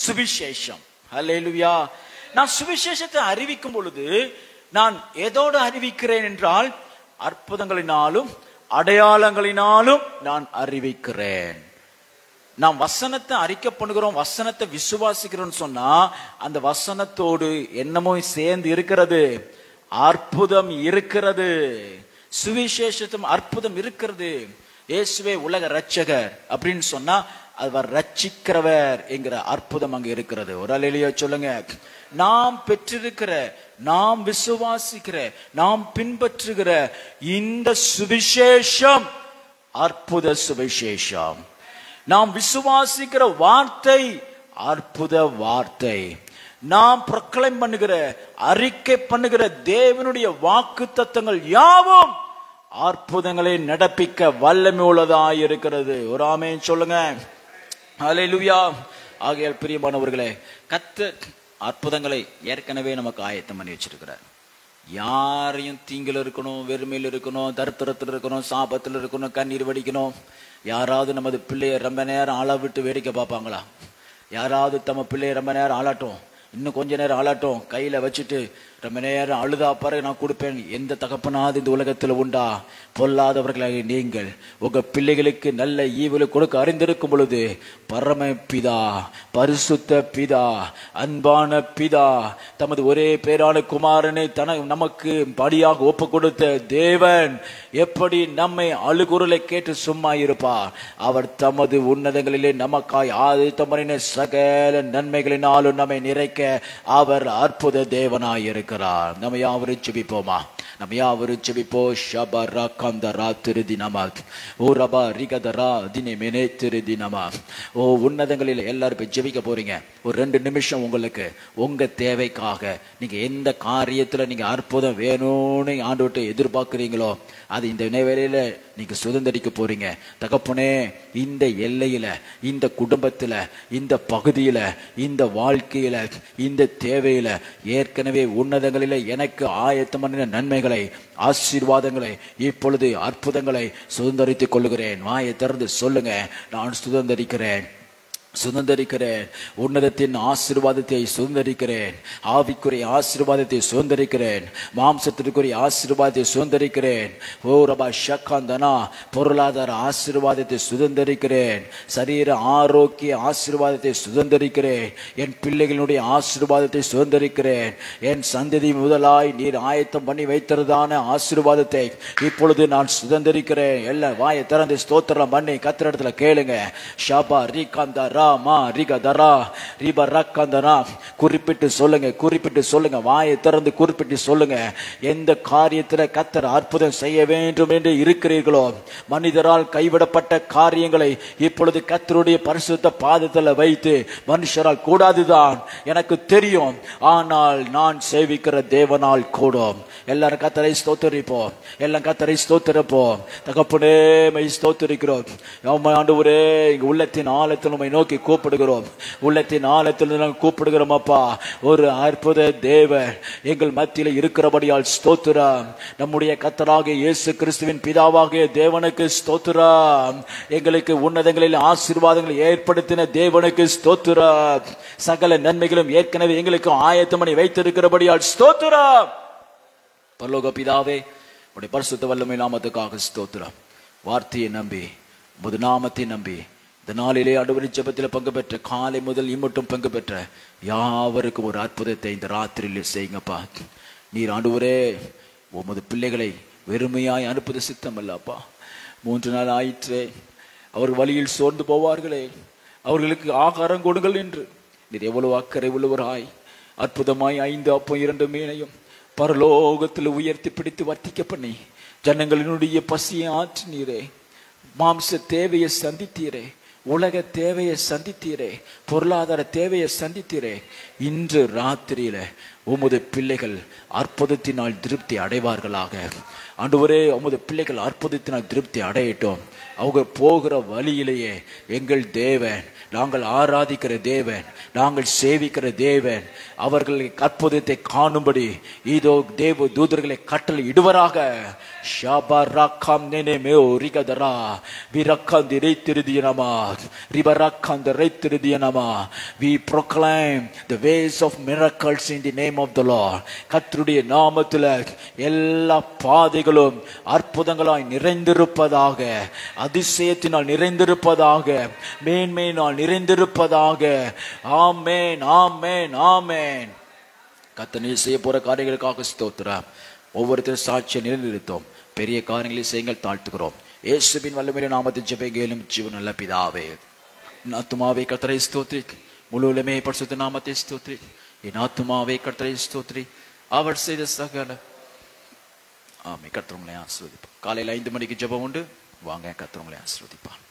சுவிசேஷம். ஹல்லேலூயா. நான் சுவிசேஷத்தை அறிவிக்கும் பொழுது நான் எதோடு அறிவிக்கிறேன் என்றால் அற்புதங்களினாலும் அடையாளங்களினாலும் நான் அறிவிக்கிறேன். நாம் வசனத்தை அறிக்கை பண்ணுகிறோம், வசனத்தை விசுவாசிக்கிறோம் சொன்னா அந்த வசனத்தோடு என்னமோ சேர்ந்து இருக்கிறது, அற்புதம் இருக்கிறது, சுவிசேஷத்தும் அற்புதம் இருக்கிறது. இயேசுவே உலக ரட்சகர் அப்படின்னு சொன்னா அவர் ரட்சிக்கிறவர் என்கிற அற்புதம் அங்க இருக்கிறது. ஒரு அல்லேலூயா சொல்லுங்க. நாம் பெற்றிருக்கிற, நாம் விசுவாசிக்கிற, நாம் பின்பற்றுகிற இந்த சுவிசேஷம் அற்புத சுவிசேஷம். நாம் விசுவாசிக்கிற வார்த்தை அற்புத வார்த்தை. நாம் ப்ரொக்ளைம் பண்ணுகிற, அறிக்கை பண்ணுகிற தேவனுடைய வாக்கு தத்தங்கள் யாவும் அற்புதங்களை நடப்பிக்க வல்லமை உள்ளதாய் இருக்கிறது. ஒரு ஆமென் சொல்லுங்க. ஹல்லேலூயா. ஆகையால் பிரியமானவர்களே, கர்த்தர் அற்புதங்களை ஏற்கனவே நமக்கு ஆயத்தம் பண்ணி வச்சிருக்கிறார். யாரையும் தீங்கில் இருக்கணும், வெறுமையில் இருக்கணும், தரித்திரத்தில் இருக்கணும், சாபத்தில் இருக்கணும், கண்ணீர் வடிக்கணும். யாராவது நமது பிள்ளைய ரொம்ப நேரம் ஆள விட்டு வேடிக்கை பார்ப்பாங்களா? யாராவது தம்ம பிள்ளைய ரொம்ப நேரம் ஆளாட்டும், இன்னும் கொஞ்ச நேரம் ஆளாட்டும், கையில வச்சுட்டு ரொம்ப நேரம் அழுதா பாரு நான் கொடுப்பேன். எந்த தகப்பனாவது இந்த உலகத்தில் உண்டா? பொல்லாதவர்களாக நீங்கள் உங்க பிள்ளைகளுக்கு நல்ல ஈவுகளை கொடுக்க அறிந்திருக்கும் பொழுது பரம பிதா, பரிசுத்த பிதா, அன்பான பிதா, தமது ஒரே பேரான குமாரனை நமக்கு படியாக ஒப்பு கொடுத்த தேவன் எப்படி நம்மை அழுகுரலை கேட்டு சும்மா இருப்பார்? அவர் தமது உன்னதங்களிலே நமக்காய் ஆதித்தமரின சகல நன்மைகளினாலும் நம்மை நிறைக்க அவர் அற்புத தேவனாய் இருக்கிறார். நம்ம யாவரும் ஜெபிப்போமா? நம்ம யாவரும் ஜெபிப்போம். ஷபரா கந்தரா திருதி நம ஓ ரபா ரிகதரா தினே மெனே திருதி நம. ஓ உன்னதங்களில் எல்லாரும் போய் ஜெபிக்க போறீங்க. ஒரு 2 நிமிஷம் உங்களுக்கு உங்க தேவைக்காக நீங்க எந்த காரியத்துல நீங்க அற்புதம் வேணும்னு ஆண்டவர்கிட்ட எதிர்பார்க்கிறீங்களோ அது இந்த வேளையில நீங்க சுதந்திரிக்க போறீங்க. தகப்பனே, இந்த எல்லையில, இந்த குடும்பத்துல, இந்த பகுதியில, இந்த வாழ்க்கையில, இந்த தேவையில ஏற்கனவே உன்னதங்களில எனக்கு ஆயத்தம் பண்ணின நன்மைகளை, ஆசீர்வாதங்களை, இப்பொழுது அற்புதங்களை சுதந்திரித்துக் கொள்ளுகிறேன். வாயை திறந்து சொல்லுங்க, நான் சுதந்திரிக்கிறேன், சுதந்திரிக்கிறேன். உன்னதத்தின் ஆசீர்வாதத்தை சுதந்திரிக்கிறேன். ஆவிக்குரிய ஆசீர்வாதத்தை சுதந்திரிக்கிறேன். மாம்சத்திற்குரிய ஆசீர்வாதத்தை சுதந்திரிக்கிறேன். ஓ ரபா ஷக்காந்தனா பொருளாதார ஆசீர்வாதத்தை சுதந்திரிக்கிறேன். சரீர ஆரோக்கிய ஆசீர்வாதத்தை சுதந்திரிக்கிறேன். என் பிள்ளைகளுடைய ஆசீர்வாதத்தை சுதந்திரிக்கிறேன். என் சந்ததி முதலாய் நீர் ஆயத்தம் பண்ணி வைத்திருந்தான ஆசீர்வாதத்தை இப்பொழுது நான் சுதந்திரிக்கிறேன். எல்லாம் வாயை திறந்து ஸ்தோத்திரம் பண்ணி கர்த்தரிடத்துல கேளுங்க. ஷபா ரிகாந்தரா மா ரிகதரா ரிபரக்கந்தரா. குறிப்பிட்டு சொல்லுங்க, குறிப்பிட்டு சொல்லுங்க, வாயை திறந்து குறிப்பிட்டு சொல்லுங்க. எந்த காரியத்தில் கர்த்தர் அற்புதம் செய்ய வேண்டும் என்று இருக்கிறீர்களோ, மனிதரால் கைவிடப்பட்ட காரியங்களை இப்பொழுது கர்த்தருடைய பரிசுத்த பாதத்தில் வைத்து, மனுஷரால் கூடாதுதான் எனக்கு தெரியும், ஆனால் நான் சேவிக்கிற தேவனால் கூடும். எல்லாரும் கர்த்தரை ஸ்தோத்திரிப்போம், எல்லாம் கர்த்தரை ஸ்தோத்திரிப்போம். தகப்பனே மை ஸ்தோத்திரிக்கிறோம். ஆண்டவரே, எங்க உள்ளத்தின் ஆழத்தில் உம்மை நோக்கி கூப்பிடுகிறோம். உள்ளத்தின் ஆழத்தில் நாங்கள் கூப்பிடுகிறோம் அப்பா. ஒரு அற்புத தேவன் எங்கள் மத்தியில் இருக்கிறபடியால் ஸ்தோத்திரம். நம்முடைய கர்த்தராகிய இயேசு கிறிஸ்துவின் பிதாவாகிய தேவனுக்கு ஸ்தோத்திரம். எங்களுக்கு உன்னதங்களில் ஆசீர்வாதங்களை ஏற்படுத்தின தேவனுக்கு ஸ்தோத்திரம். சகல நன்மைகளும் ஏற்கனவே எங்களுக்கு ஆயத்தம் பண்ணி வைத்திருக்கிறபடியால் ஸ்தோத்திரம். பரலோக பிதாவே, உடைய பரிசுத்த வல்லமை நாமத்துக்காக ஸ்தோத்திரம். வார்த்தையை நம்பி உமது நாமத்தை நம்பி இந்த நாளிலே ஆண்டவரே ஜெபத்தில் பங்கு பெற்ற காலை முதல் இம்மட்டும் பங்கு பெற்ற யாவருக்கும் ஒரு அற்புதத்தை இந்த ராத்திரியிலே செய்யுங்கப்பா. நீர் ஆண்டவரே உமது பிள்ளைகளை வெறுமையாய் அனுப்புவது சித்தம் அல்லப்பா. 3 நாள் ஆயிற்றே, அவர்கள் வழியில் சோர்ந்து போவார்களே, அவர்களுக்கு ஆகாரம் கொடுங்கள் என்று நீர் எவ்வளவு அக்கறை உள்ளவராய் அற்புதமாய் 5 அப்பம் 2 மீனையும் பரலோகத்தில் உயர்த்தி பிடித்து வர்த்திக்க பண்ணி ஜனங்களினுடைய பசியை ஆற்றினீரே. மாம்ச தேவையை சந்தித்தீரே, உலக தேவையை சந்தித்தீரே, பொருளாதார தேவையை சந்தித்தீரே. இன்று ராத்திரியில உமது பிள்ளைகள் அற்புதத்தினால் திருப்தி அடைவார்களாக. ஆண்டவரே, உமது பிள்ளைகள் அற்புதத்தினால் திருப்தி அடையட்டும். அவங்க போகிற வழியிலேயே எங்கள் தேவன், நாங்கள் ஆராதிக்கிற தேவன், நாங்கள் சேவிக்கிற தேவன் அவர்கள் அற்புதத்தை காணும்படி இதோ தேவ தூதர்களை கட்டளை இடுவராக. We proclaim the ways of miracles in the name of the Lord. கர்த்தருடைய நாமத்தில் எல்லா பாதைகளும் அற்புதங்களாய் நிறைந்திருப்பதாக, அதிசயத்தினால் நிறைந்திருப்பதாக, மேன்மையினால் நிறைந்திருப்பதாக. ஆமென், ஆமென், ஆமென். கர்த்தர் நீர் செய்ய போற காரியங்களுக்காக ஸ்தோத்திரம். ஒவ்வொருத்தரும் சாட்சியை நிலைநிறுத்தோம். பெரிய காரியங்களை செய்யுங்கள், தாழ்த்துகிறோம். இயேசுவின் வல்லமையுள்ள நாமத்தில் ஜெபிக்கிறோம் ஜீவன் நல்ல பிதாவே. என் ஆத்துமாவே கர்த்தரை ஸ்தோத்திரி, முழு உலகமே பரிசுத்த நாமத்தை ஸ்தோத்திரி. என் ஆத்துமாவே கர்த்தரை ஸ்தோத்திரி, அவர் செய்த சகல. ஆமென். கர்த்தர் உங்களை ஆசீர்வதிப்பார். காலையில் 5 மணிக்கு ஜெபம் உண்டு. வாங்க, கர்த்தர் உங்களை ஆசீர்வதிப்பார்.